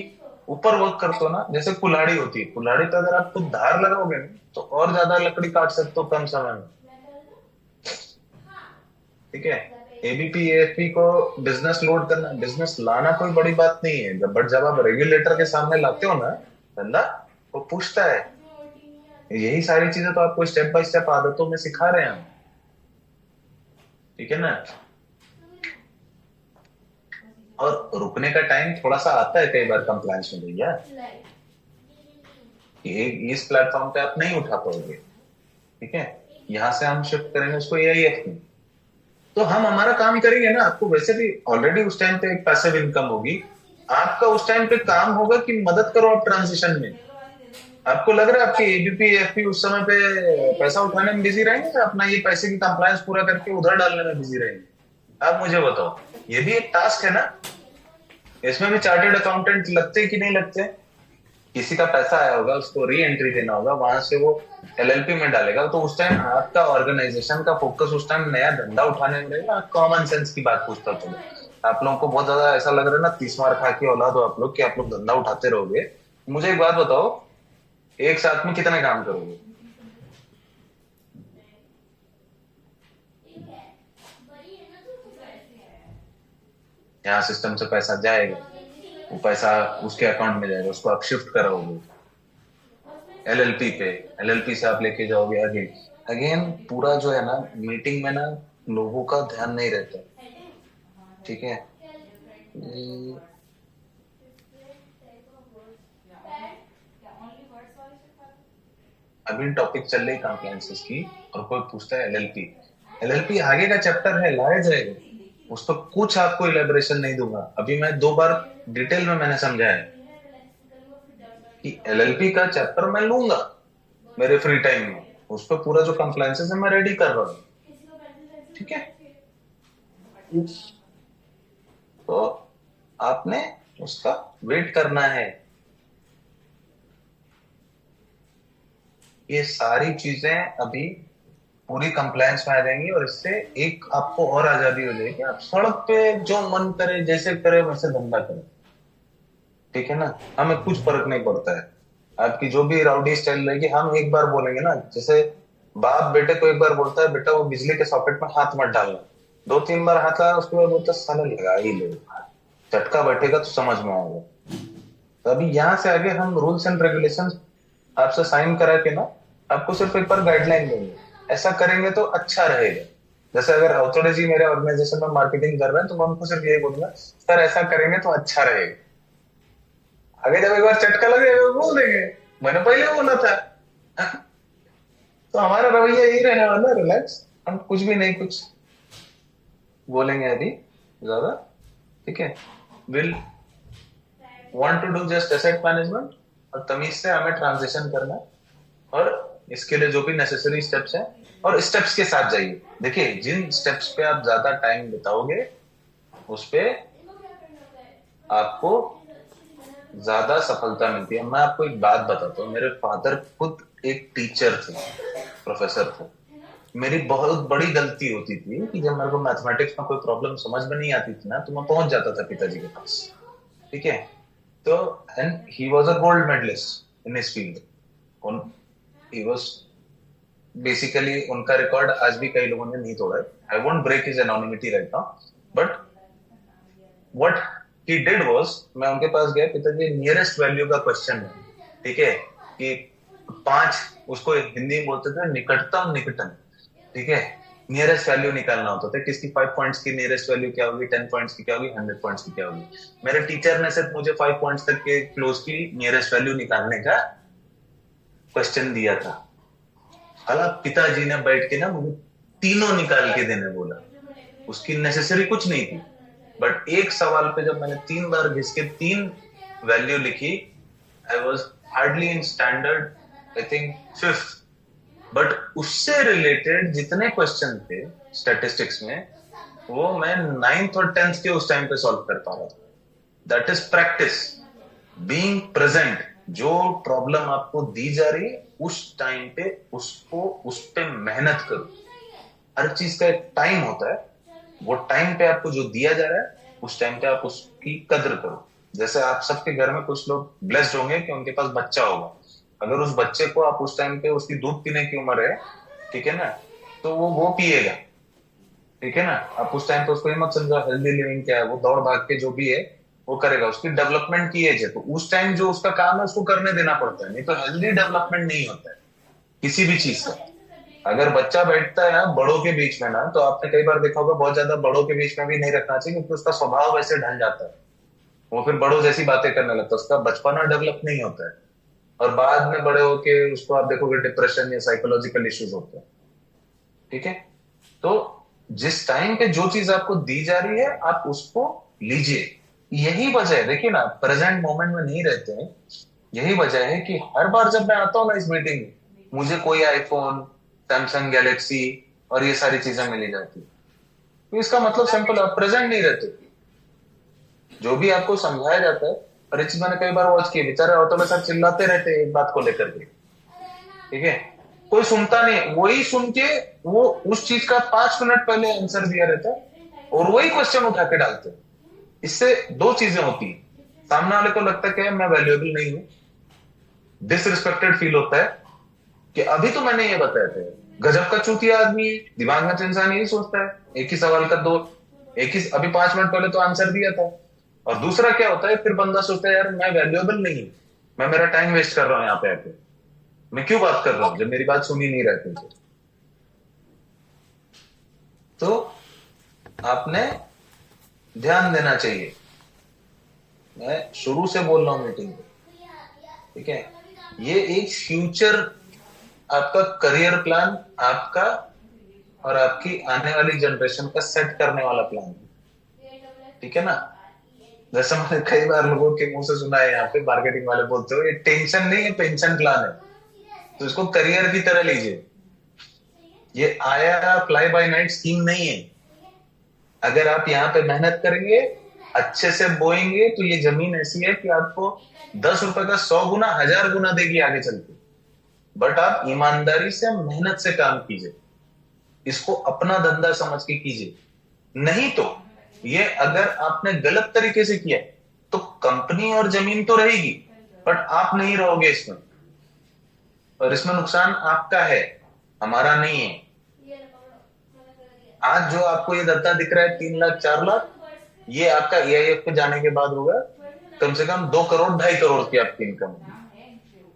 ऊपर वर्क करते हो ना, जैसे कुल्हाड़ी होती है, कुल्हाड़ी पे अगर आप कुछ धार लगाओगे ना तो और ज्यादा लकड़ी काट सकते हो कम समय में, ठीक है। एबीपी एएफपी को बिजनेस लोड करना, बिजनेस लाना कोई बड़ी बात नहीं है, बट जब आप रेगुलेटर के सामने लाते हो ना बंदा, वो पूछता है। यही सारी चीजें तो आपको स्टेप बाय स्टेप आदतों में सिखा रहे हैं हम, ठीक है ना। और रुकने का टाइम थोड़ा सा आता है कई बार कंप्लायंस में भैया, इस प्लेटफॉर्म पे आप नहीं उठा पाओगे, ठीक है। यहां से हम शिफ्ट करेंगे उसको एआईएफ में, तो हम हमारा काम करेंगे ना। आपको वैसे भी ऑलरेडी उस टाइम पे एक पैसिव इनकम होगी, आपका उस टाइम पे काम होगा कि मदद करो आप ट्रांजिशन में। आपको लग रहा है आपके एबीपी एफपी उस समय पे पैसा उठाने में बिजी रहेंगे या अपना ये पैसे की कंप्लायंस पूरा करके उधर डालने में बिजी रहेंगे? आप मुझे बताओ, ये भी एक टास्क है ना। इसमें भी चार्टेड अकाउंटेंट लगते कि नहीं लगते? किसी का पैसा आया होगा, उसको री एंट्री देना होगा, वहां से वो एलएलपी में डालेगा, तो उस टाइम आपका ऑर्गेनाइजेशन का फोकस उस टाइम नया धंधा उठाने में रहेगा। कॉमन सेंस की बात पूछता हूँ आप लोगों को बहुत ज्यादा ऐसा लग रहा है ना 30 मार खा के औलाद हो आप लोग कि आप लोग धंधा उठाते रहोगे। मुझे एक बात बताओ, एक साथ में कितने काम करोगे? यहाँ सिस्टम से पैसा जाएगा, वो पैसा उसके अकाउंट में जाएगा, उसको आप शिफ्ट कराओगे एलएलपी पे, एलएलपी से आप लेके जाओगे अगेन अगेन। पूरा जो है ना मीटिंग में ना लोगों का ध्यान नहीं रहता, ठीक है। अभी टॉपिक चल रही कंप्लायंसेस की और कोई पूछता है एलएलपी, एलएलपी आगे का चैप्टर है, लाया जाएगा, उस पर कुछ आपको इलेबोरेशन नहीं दूंगा। अभी मैं 2 बार डिटेल में मैंने समझाया कि एलएलपी का चैप्टर मैं लूंगा मेरे फ्री टाइम में, उस पर पूरा जो कंप्लायंसेस है मैं रेडी कर रहा हूँ, ठीक है। तो आपने उसका वेट करना है। ये सारी चीजें अभी पूरी कंप्लायंस में आ जाएंगी और इससे एक आपको और आजादी हो जाएगी, आप सड़क पे जो मन करे जैसे करे वैसे धंधा करें, ठीक है ना। हमें कुछ फर्क नहीं पड़ता है आपकी जो भी राउडी स्टाइल रहेगी। हम एक बार बोलेंगे ना, जैसे बाप बेटे को एक बार बोलता है बेटा वो बिजली के सॉकेट में हाथ मत डालना, 2-3 बार हाथ आया उसके बाद बोलता साला लगा ही ले, झटका बैठेगा तो समझ में आएगा। तो अभी यहाँ से आगे हम रूल्स एंड रेगुलेशंस आपसे साइन करा के ना आपको सिर्फ एक बार गाइडलाइन देंगे, ऐसा करेंगे तो अच्छा रहेगा। जैसे अगर अवतोड़े जी मेरे ऑर्गेनाइजेशन में मार्केटिंग कर रहे हैं तो मैं उनको सिर्फ यही बोलूंगा सर ऐसा करेंगे तो अच्छा रहेगा। आगे जब एक बार चटका लगेगा बोल देंगे मैंने पहले बोला था। तो हमारा रवैया यही रहने वाला, रिलैक्स, हम कुछ भी नहीं कुछ बोलेंगे अभी ज्यादा, ठीक है। Will want to do just asset management और तमीज से हमें ट्रांजिशन करना है, और इसके लिए जो भी नेसेसरी स्टेप्स हैं और स्टेप्स के साथ जाइए। देखिए जिन स्टेप्स पे आप ज्यादा टाइम बिताओगे उस पे आपको ज्यादा सफलता मिलती है। मैं आपको एक बात बताता हूँ, मेरे फादर खुद एक टीचर थे, प्रोफेसर थे। मेरी बहुत बड़ी गलती होती थी कि जब मेरे को मैथमेटिक्स में कोई प्रॉब्लम समझ में नहीं आती थी ना तो मैं पहुंच जाता था पिताजी के पास, ठीक है। तो and he was a gold medallist in his field, he was basically, उनका रिकॉर्ड आज भी कई लोगों ने नहीं तोड़ा है। I won't break his anonymity right now, but what he did was, मैं उनके पास गया, पिताजी नियरेस्ट वैल्यू का क्वेश्चन है, ठीक है, कि 5, उसको हिंदी में बोलते थे निकटतम निकटन, ठीक है। नियरेस्ट वैल्यू निकालना होता था, किसकी 5 पॉइंट्स की नियरेस्ट वैल्यू क्या होगी, 10 पॉइंट्स की क्या होगी, 100 पॉइंट्स की क्या होगी। मेरे टीचर ने सिर्फ मुझे 5 पॉइंट्स तक के क्लोज की नियरेस्ट वैल्यू निकालने का क्वेश्चन दिया था। हालांकि पिताजी ने बैठ के ना मुझे तीनों निकाल के देने बोला, उसकी नेसेसरी कुछ नहीं थी, बट एक सवाल पे जब मैंने 3 बार घिस के 3 वैल्यू लिखी, I was hardly in standard, I think 5th, but उससे रिलेटेड जितने क्वेश्चन थे स्टैटिस्टिक्स में वो मैं 9th और 10th के उस टाइम पे सॉल्व कर पा रहा था। That is practice, being present. जो प्रॉब्लम आपको दी जा रही है उस टाइम पे उसको उस पे मेहनत करो। हर चीज का एक टाइम होता है, वो टाइम पे आपको जो दिया जा रहा है उस टाइम पे आप उसकी कदर करो। जैसे आप सबके घर में कुछ लोग ब्लेस्ड होंगे कि उनके पास बच्चा होगा, अगर उस बच्चे को आप उस टाइम पे उसकी दूध पीने की उम्र है, ठीक है ना, तो वो पिएगा, ठीक है ना। आप उस टाइम पे उसको ये मत समझो हेल्दी लिविंग क्या है, वो दौड़ भाग के जो भी है वो करेगा, उसकी डेवलपमेंट की एज है, तो उस टाइम जो उसका काम है उसको करने देना पड़ता है, नहीं तो हेल्दी डेवलपमेंट नहीं होता है किसी भी चीज का, अगर बच्चा बैठता है ना बड़ों के बीच में ना, तो आपने कई बार देखा होगा बहुत ज्यादा बड़ों के बीच में भी नहीं रखना चाहिए, क्योंकि उसका स्वभाव वैसे ढल जाता है, वो फिर बड़ों जैसी बातें करने लगता है, उसका बचपना डेवलप नहीं होता है, और बाद में बड़े होके उसको आप देखोगे डिप्रेशन या साइकोलॉजिकल इश्यूज होते हैं। ठीक है, तो जिस टाइम पे जो चीज आपको दी जा रही है आप उसको लीजिए। यही वजह है, देखिए ना, प्रेजेंट मोमेंट में नहीं रहते हैं। यही वजह है कि हर बार जब मैं आता हूँ ना इस मीटिंग में, मुझे कोई आईफोन, सैमसंग गैलेक्सी और ये सारी चीजें मिली जाती है। तो इसका मतलब सिंपल, आप प्रेजेंट नहीं रहते। जो भी आपको समझाया जाता है, और एक चीज मैंने कई बार वॉच की, बेचारे ऑटो में सब चिल्लाते रहते हैं एक बात को लेकर के, ठीक है, कोई सुनता नहीं, वही सुन के वो उस चीज का 5 मिनट पहले आंसर दिया रहता है और वही क्वेश्चन उठा के डालते हैं। इससे दो चीजें होती है, सामने वाले को लगता है कि मैं वैल्यूएबल नहीं हूं, डिसरिस्पेक्टेड फील होता है कि अभी तो मैंने ये बताया था, गजब का चूतिया आदमी है, दिमाग में तो इंसान यही सोचता है, एक ही सवाल का दो, एक ही, अभी 5 मिनट पहले तो आंसर दिया था। और दूसरा क्या होता है, फिर बंदा सोचता है यार मैं वैल्यूएबल नहीं हूं, मैं मेरा टाइम वेस्ट कर रहा हूं यहाँ पे आके, मैं क्यों बात कर रहा हूं जब मेरी बात सुनी नहीं रहती थी। तो आपने ध्यान देना चाहिए, मैं शुरू से बोल रहा हूं मीटिंग में, ठीक है, ये एक फ्यूचर आपका करियर प्लान, आपका और आपकी आने वाली जनरेशन का सेट करने वाला प्लान है, ठीक है ना। जैसे मैंने कई बार लोगों के मुंह से सुना है, यहाँ पे मार्केटिंग वाले बोलते हो ये टेंशन नहीं है, पेंशन प्लान है, तो इसको करियर की तरह लीजिए। ये आया फ्लाई बाय नाइट स्कीम नहीं है। अगर आप यहाँ पे मेहनत करेंगे, अच्छे से बोएंगे, तो ये जमीन ऐसी है कि आपको 10 रुपए का 100 गुना 1000 गुना देगी आगे चल के। बट आप ईमानदारी से मेहनत से काम कीजिए, इसको अपना धंधा समझ के कीजिए। नहीं तो ये अगर आपने गलत तरीके से किया तो कंपनी और जमीन तो रहेगी, बट आप नहीं रहोगे इसमें, और इसमें नुकसान आपका है, हमारा नहीं है। आज जो आपको ये दत्ता दिख रहा है 3 लाख 4 लाख, ये आपका EIF पे जाने के बाद होगा कम से कम 2 करोड़ 2.5 करोड़ की आपकी इनकम होगी।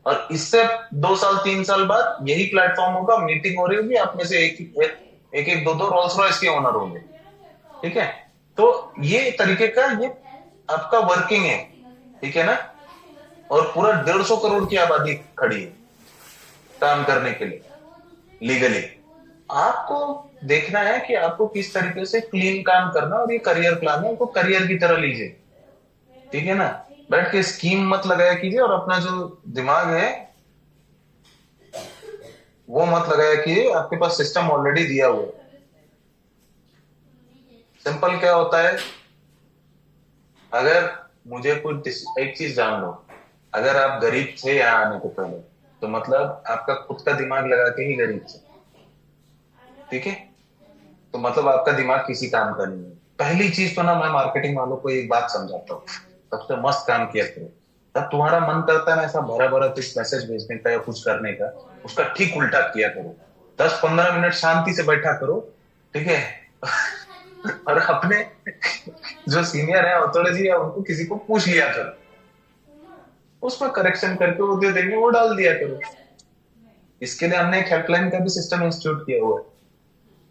और इससे 2 साल 3 साल बाद यही प्लेटफॉर्म होगा, मीटिंग हो रही होगी, आप में से एक दो दो रोल्स रॉयस के ओनर होंगे, ठीक है। तो ये तरीके का ये आपका वर्किंग है, ठीक है ना। और पूरा 150 करोड़ की आबादी खड़ी है काम करने के लिए लीगली। आपको देखना है कि आपको किस तरीके से क्लीन काम करना, और ये करियर प्लान है, आपको करियर की तरह लीजिए, ठीक है ना। बैठ के स्कीम मत लगाया कीजिए, और अपना जो दिमाग है वो मत लगाया कीजिए, आपके पास सिस्टम ऑलरेडी दिया हुआ है। सिंपल क्या होता है, अगर मुझे कुछ एक चीज जान लो, अगर आप गरीब थे यहाँ आने के पहले, तो मतलब आपका खुद का दिमाग लगा के ही गरीब थे, ठीक है। तो मतलब आपका दिमाग किसी काम का नहीं है। पहली चीज तो ना, मैं मार्केटिंग वालों को एक बात समझाता हूँ, सबसे मस्त काम किया करो, तब तुम्हारा मन करता है ना ऐसा भरा भरा कुछ मैसेज भेजने का या कुछ करने का, उसका ठीक उल्टा किया करो। 10-15 मिनट शांति से बैठा करो, ठीक है। और अपने जो सीनियर है ऑथोरिटी है उनको किसी को पूछ लिया करो, उसमें करेक्शन करके वो दे देंगे, वो डाल दिया करो। इसके लिए हमने एक हेल्पलाइन का भी सिस्टम इंस्टीट्यूट किया हुआ है,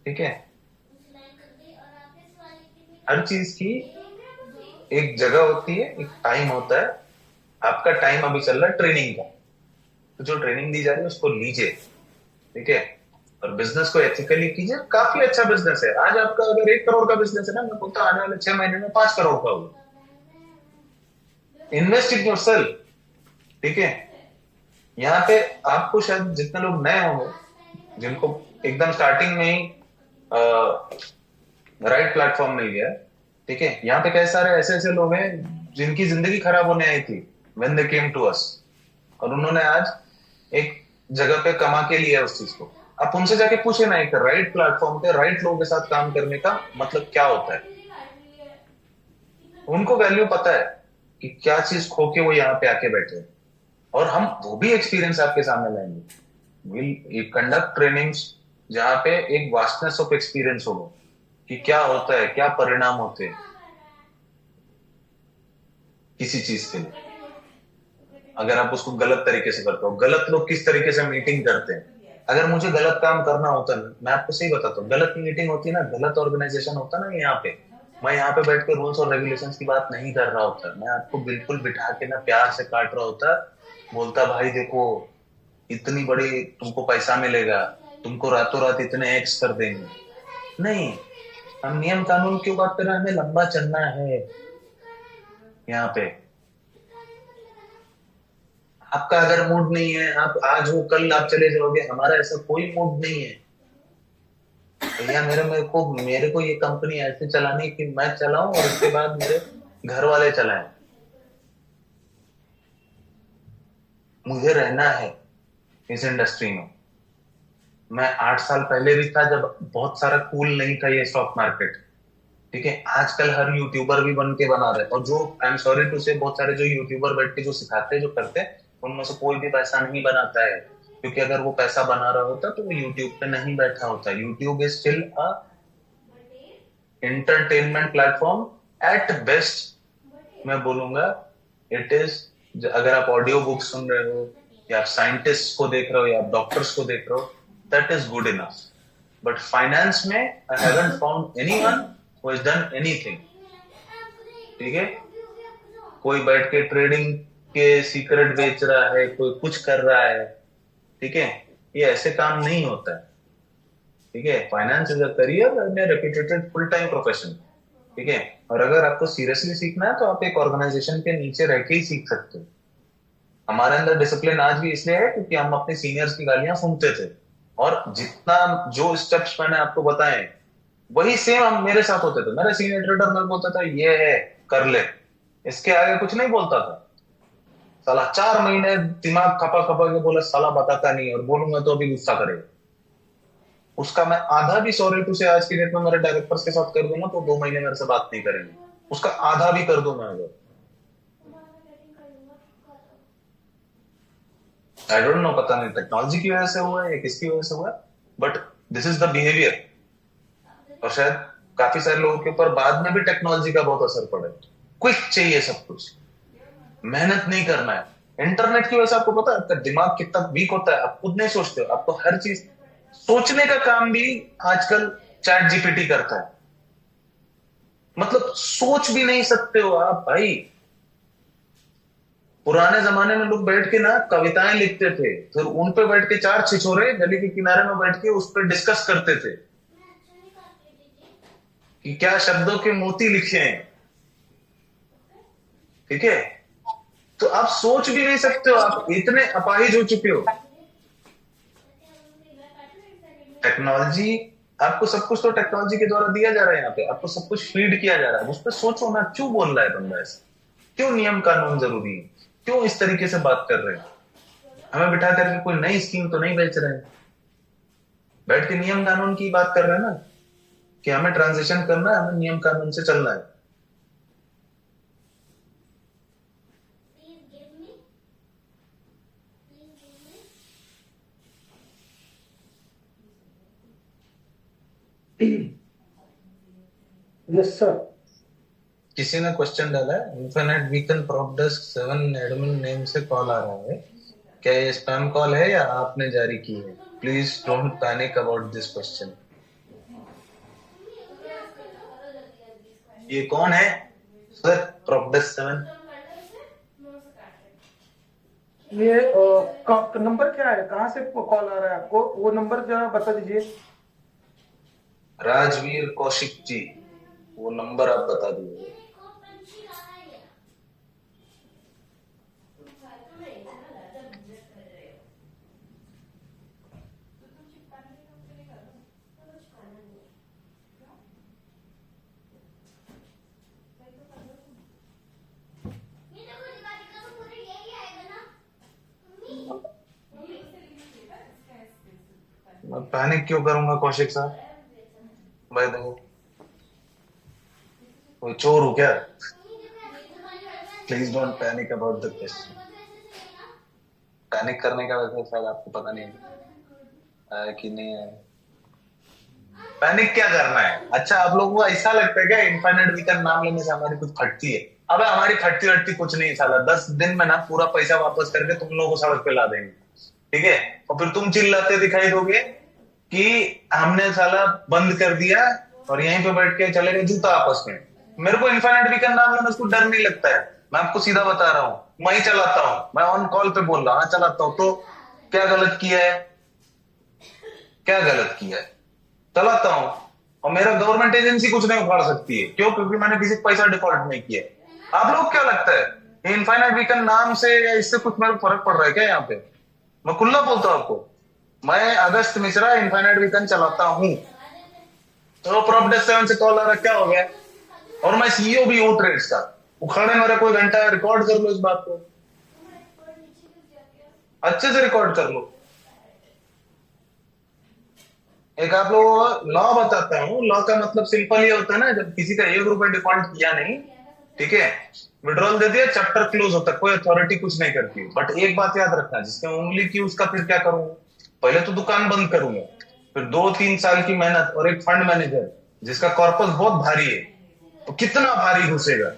ठीक है। हर चीज की एक जगह होती है, एक टाइम होता है। आपका टाइम अभी चल रहा है ट्रेनिंग का, तो जो ट्रेनिंग दी जा रही है उसको लीजिए, ठीक है। और बिजनेस को एथिकली कीजिए, काफी अच्छा बिजनेस है। आज आपका अगर 1 करोड़ का बिजनेस है ना, मैं बोलता आने वाले 6 महीने में 5 करोड़ का होगा। इन्वेस्ट इन योरसेल्फ, ठीक है। यहाँ पे आपको शायद जितने लोग नए होंगे, जिनको एकदम स्टार्टिंग में ही राइट प्लेटफॉर्म मिल गया, ठीक है, यहाँ पे कई सारे ऐसे ऐसे लोग हैं जिनकी जिंदगी खराब होने आई थी when they came to us, और उन्होंने आज एक जगह पे कमा के लिया उस चीज को। आप उनसे जाके पूछे ना, एक राइट प्लेटफॉर्म पे राइट लोगों के साथ काम करने का मतलब क्या होता है। उनको वैल्यू पता है कि क्या चीज खो के वो यहाँ पे आके बैठे, और हम वो भी एक्सपीरियंस आपके सामने लाएंगे। विल कंडक्ट ट्रेनिंग्स जहाँ पे एक वास्टनेस ऑफ एक्सपीरियंस होगा कि क्या होता है, क्या परिणाम होते हैं किसी चीज के लिए अगर आप उसको गलत तरीके से करते हो। गलत लोग किस तरीके से मीटिंग करते हैं, अगर मुझे गलत काम करना होता ना, मैं आपको सही बताता हूँ, गलत मीटिंग होती ना, गलत ऑर्गेनाइजेशन होता ना यहाँ पे, मैं यहाँ पे बैठ के रूल्स और रेगुलेशंस की बात नहीं कर रहा होता, मैं आपको बिल्कुल बिठा के ना प्यार से काट रहा होता, बोलता भाई देखो इतनी बड़ी तुमको पैसा मिलेगा, तुमको रातों रात इतने एक्स कर देंगे। नहीं, हम नियम कानून क्यों बात कर रहे हैं, हमें लंबा चलना है यहाँ पे। आपका अगर मूड नहीं है, आप आज हो कल आप चले जाओगे, हमारा ऐसा कोई मूड नहीं है भैया। मेरे को ये कंपनी ऐसे चलानी है कि मैं चलाऊं और उसके बाद मेरे घर वाले चलाएं। मुझे रहना है इस इंडस्ट्री में। मैं 8 साल पहले भी था जब बहुत सारा कूल नहीं था ये स्टॉक मार्केट, ठीक है। आजकल हर यूट्यूबर भी बन के बना रहे हैं, और जो आई एम सॉरी टू से बहुत सारे जो यूट्यूबर बैठ के जो सिखाते हैं जो करते हैं, उनमें से कोई भी पैसा नहीं बनाता है, क्योंकि अगर वो पैसा बना रहा होता तो वो यूट्यूब पे नहीं बैठा होता। YouTube is still a entertainment platform at best, मैं बोलूंगा इट इज। अगर आप ऑडियो बुक सुन रहे हो, या आप साइंटिस्ट को देख रहे हो, या आप डॉक्टर्स को देख रहे हो, that is good enough. But finance में I haven't found anyone who has done anything, ठीक है। कोई बैठ के ट्रेडिंग के सीक्रेट बेच रहा है, कोई कुछ कर रहा है, ठीक है। ये ऐसे काम नहीं होता है, ठीक है। Finance is a career and A reputed full time profession, ठीक है। और अगर आपको सीरियसली सीखना है तो आप एक ऑर्गेनाइजेशन के नीचे रह के ही सीख सकते हो। हमारे अंदर डिसिप्लिन आज भी इसलिए है क्योंकि हम अपने सीनियर्स की गालियां सुनते थे, और जितना जो स्टेप्स मैंने आपको बताए वही सेम हम मेरे साथ होते थे। मेरा सीनियर ट्रेडर मेरे बोलता था ये है कर ले, इसके आगे कुछ नहीं बोलता था। साला 4 महीने दिमाग खपा खपा के बोला, साला बताता नहीं, और बोलूंगा तो अभी गुस्सा करेगा। उसका मैं आधा भी सॉरी टू से आज की डेट में मेरे डायरेक्टर्स के साथ कर दूंगा तो 2 महीने मेरे से बात नहीं करेंगे। उसका आधा भी कर दूं मैं अगर, आई डोंट नो, पता नहीं टेक्नोलॉजी की वजह से हुआ है या किसकी वजह से हुआ है, but this is the behaviour. और शायद काफी सारे लोगों के ऊपर बाद में भी टेक्नोलॉजी का बहुत असर पड़ा है। क्विक चाहिए सब कुछ, मेहनत नहीं करना है। इंटरनेट की वजह से आपको पता है आपका दिमाग कितना वीक होता है, आप खुद नहीं सोचते हो। आपको हर चीज सोचने का काम भी आजकल चैट जीपीटी करता है, मतलब सोच भी नहीं सकते हो आप भाई। पुराने जमाने में लोग बैठ के ना कविताएं लिखते थे, फिर उन पे बैठ के 4 छिछोरे गली के किनारे में बैठ के उस पर डिस्कस करते थे कि क्या शब्दों के मोती लिखे हैं, ठीक है। तो आप सोच भी नहीं सकते हो, आप इतने अपाहिज हो चुके हो। टेक्नोलॉजी, आपको सब कुछ तो टेक्नोलॉजी के द्वारा दिया जा रहा है, यहाँ पे आपको सब कुछ फीड किया जा रहा है। उस पर सोचो ना, क्यों बोल रहा है बंदा ऐसे, क्यों नियम कानून जरूरी है, क्यों इस तरीके से बात कर रहे हैं। हमें बिठा करके कोई नई स्कीम तो नहीं बेच रहे हैं, बैठ के नियम कानून की बात कर रहे हैं ना, कि हमें ट्रांजिशन करना है, हमें नियम कानून से चलना है। Yes sir. किसी ने क्वेश्चन डाला है, infinite weaken prop desk 7 admin name से कॉल आ रहा है, क्या ये स्पैम कॉल है या आपने जारी की है? Please don't panic about this question. ये कौन है सर? प्रॉप डेस्क 7 ये नंबर क्या है, कहाँ से कॉल आ रहा है आपको, वो नंबर जरा बता दीजिए। राजवीर कौशिक जी, वो नंबर आप बता दीजिए। मैं पैनिक क्यों करूंगा कौशिक साहब? भाई देखो, कोई चोर हो क्या? Please don't panic about the question. Panic करने का वैसे शायद आपको पता नहीं है कि नहीं है। पैनिक क्या करना है? अच्छा, आप लोगों को ऐसा लगता है क्या इन्फिनिट वीकन नाम लेने से हमारी कुछ फटती है? अबे हमारी फटती वटती कुछ नहीं साला, 10 दिन में ना पूरा पैसा वापस करके तुम लोगों को सड़क पे ला देंगे। ठीक है, और फिर तुम चिल्लाते दिखाई दोगे कि हमने साला बंद कर दिया और यहीं पे बैठ के चले गए जूता आपस में। मेरे को इन्फिनिट वीकेंड नाम लेना उसको डर नहीं लगता है, मैं आपको सीधा बता रहा हूं, मैं ही चलाता हूं, मैं ऑन कॉल पे बोल रहा हूं, हाँ चलाता हूं, तो क्या गलत किया है, क्या गलत किया है, चलाता हूं। और मेरा गवर्नमेंट एजेंसी कुछ नहीं उखाड़ सकती है, क्यों? क्योंकि मैंने किसी को पैसा डिफॉल्ट नहीं किया। आप लोग क्या लगता है इनफाइनाइट वीकेंड नाम से या इससे कुछ मेरे को फर्क पड़ रहा है क्या? यहाँ पे मैं खुला बोलता हूं आपको, मैं अगस्त मिश्रा इनफाइनाइट वीकेंड चलाता हूं। तो प्रॉप डेस्क 7 से कॉल आ रहा, क्या हो गया? और मैं सीईओ भी हूं ट्रेड्स का, उखाड़े मेरा कोई घंटा रिकॉर्ड कर लो इस बात को, अच्छे से रिकॉर्ड कर लो। एक आप लोगों को लॉ बताता हूँ, लॉ का मतलब सिंपल ये होता है ना, जब किसी का 1 रुपए डिफॉल्ट किया नहीं, ठीक है, विड्रॉल दे दिया, चैप्टर क्लोज होता है, कोई अथॉरिटी कुछ नहीं करती। बट एक बात याद रखना, जिसने उंगली की उसका फिर क्या करूंगा? पहले तो दुकान बंद करूंगा, फिर 2-3 साल की मेहनत, और एक फंड मैनेजर जिसका कॉर्पस बहुत भारी है, तो कितना भारी घुसेगा,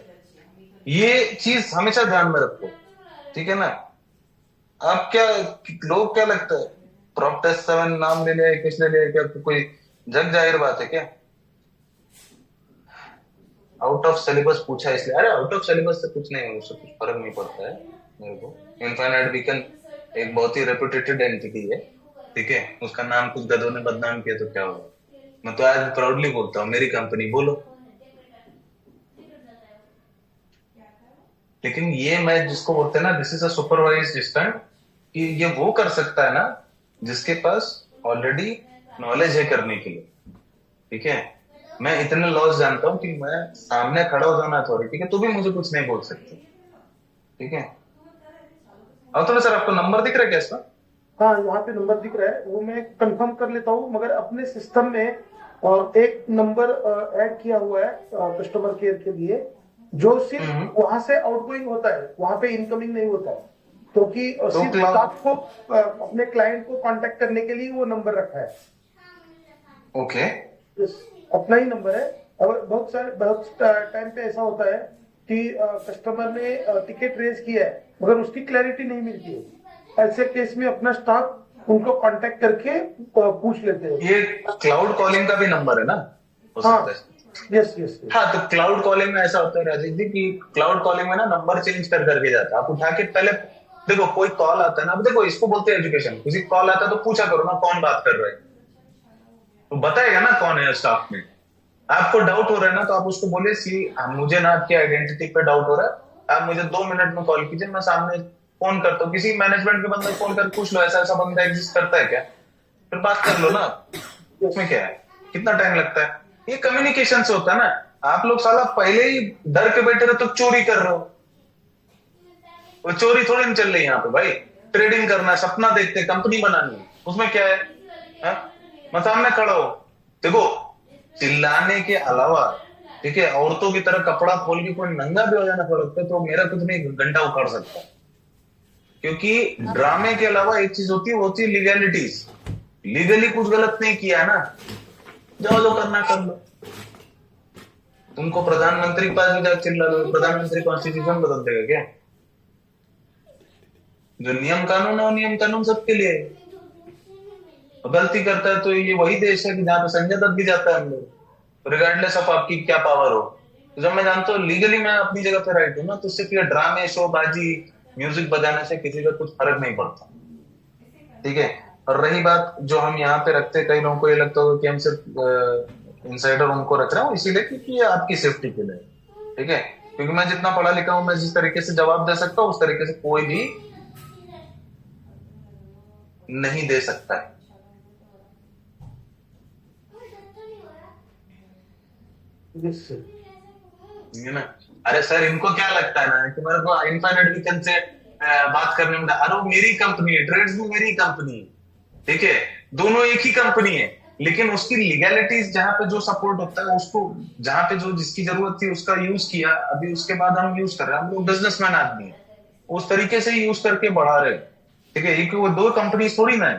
ये चीज हमेशा ध्यान में रखो, ठीक है ना? आप क्या, लोग क्या लगता है प्रॉप टेस्ट 7 नाम ले लिया, किस ले लिया, क्या कोई जग जाहिर बात है क्या? आउट ऑफ सिलेबस पूछा इसलिए, अरे आउट ऑफ सिलेबस से कुछ नहीं है, उससे कुछ फर्क नहीं पड़ता है मेरे को। इनफाइनाइट बीकन एक बहुत ही रेपुटेटेड एंटिटी है, ठीक है, उसका नाम कुछ गधों ने बदनाम किया तो क्या होगा? मैं तो आज प्राउडली बोलता हूँ मेरी कंपनी, बोलो। लेकिन ये मैं जिसको बोलते हैं ना, this is a supervised distant, कि ये वो कर सकता है ना जिसके पास ऑलरेडी नॉलेज है करने के लिए, ठीक है। मैं इतने लॉस जानता हूं कि मैं सामने खड़ा हो जाना अथॉरिटी के, तो भी मुझे कुछ नहीं बोल सकते, ठीक है। अब तो सर आपको नंबर दिख रहा है क्या इसका? हाँ, यहाँ पे नंबर दिख रहा है, वो मैं कंफर्म कर लेता हूँ, मगर अपने सिस्टम में एक नंबर ऐड किया हुआ है कस्टमर केयर के लिए, जो सिर्फ वहां से आउटगोइंग होता है, वहां पे इनकमिंग नहीं होता है, क्योंकि तो सिर्फ आपको अपने क्लाइंट को कांटेक्ट करने के लिए वो नंबर रखा है। ओके, अपना ही नंबर है। और बहुत टाइम पे ऐसा होता है कि कस्टमर ने टिकट रेज किया है मगर उसकी क्लैरिटी नहीं मिलती है, ऐसे केस में अपना स्टाफ उनको कांटेक्ट करके पूछ लेते हैं। ये क्लाउड कॉलिंग का भी नंबर है ना? हाँ, यस यस। हाँ, तो क्लाउड कॉलिंग में ऐसा होता है राजेश जी कि क्लाउड कॉलिंग में ना नंबर चेंज कर करके जाता है। आप उठा के पहले देखो, कोई कॉल आता है ना, अब देखो इसको बोलते हैं एजुकेशन, किसी कॉल आता है तो पूछा करो ना कौन बात कर रहा है, तो बताएगा ना कौन है स्टाफ में। आपको डाउट हो रहा है ना, तो आप उसको बोले मुझे ना आपकी आइडेंटिटी पे डाउट हो रहा है, आप मुझे 2 मिनट में कॉल कीजिए, मैं सामने फोन करता हूँ, किसी मैनेजमेंट के बंदे फोन कर पूछ लो ऐसा ऐसा बंदा एग्जिस्ट करता है क्या, फिर बात कर लो ना, उसमें क्या है, कितना टाइम लगता है? ये कम्युनिकेशन से होता है ना। आप लोग साला पहले ही डर के बैठे रहे तो चोरी कर रहे हो, वो चोरी थोड़ी नहीं चल रही यहाँ पे भाई, ट्रेडिंग करना है, सपना देखते, कंपनी बनानी है, उसमें क्या है, हा? मैं सामने खड़ा हो, देखो चिल्लाने के अलावा, ठीक है, औरतों की तरह कपड़ा खोल के कोई नंगा भी हो जाना पड़ता है तो मेरा कुछ नहीं घंटा उखाड़ सकता, क्योंकि ड्रामे के अलावा एक चीज होती है, वो होती है लीगैलिटीज। लीगली कुछ गलत नहीं किया ना, जाओ जो करना कर लो। तुमको प्रधानमंत्री के पास भी जाकर चिल्ला लो, प्रधानमंत्री कॉन्स्टिट्यूशन बदल देगा क्या? जो नियम कानून है वो नियम कानून सबके लिए है। गलती करता है तो ये वही देश है कि जहां पे संजय दत्त भी जाता है हम लोग, रिगार्डलेस ऑफ आपकी क्या पावर हो। तो जब मैं जानता हूँ लीगली मैं अपनी जगह पे राइट हूँ ना, तो सिर्फ ये ड्रामे शो बाजी म्यूजिक बजाने से किसी का कुछ फर्क नहीं पड़ता, ठीक है। और रही बात जो हम यहाँ पे रखते हैं, कई लोगों को ये लगता होगा कि हम सिर्फ इनसाइडर उनको रख रहे हो, इसीलिए क्योंकि ये आपकी सेफ्टी के लिए, ठीक है। क्योंकि मैं जितना पढ़ा लिखा हूं, मैं जिस तरीके से जवाब दे सकता हूँ उस तरीके से कोई भी नहीं दे सकता है। ये ना, अरे सर इनको क्या लगता है ना कि मेरे को इनफाइनाइट वीकेंड से बात करने में, अरे वो मेरी कंपनी है, ट्रेड्स भी मेरी कंपनी है, ठीक है, दोनों एक ही कंपनी है, लेकिन उसकी लीगैलिटीज जहां पे जो सपोर्ट होता है उसको, जहां पे जो जिसकी जरूरत थी उसका यूज किया, अभी उसके बाद हम यूज कर रहे हैं। हम लोग बिजनेसमैन आदमी है, उस तरीके से यूज करके बढ़ा रहे, ठीक है। वो 2 कंपनी थोड़ी ना है,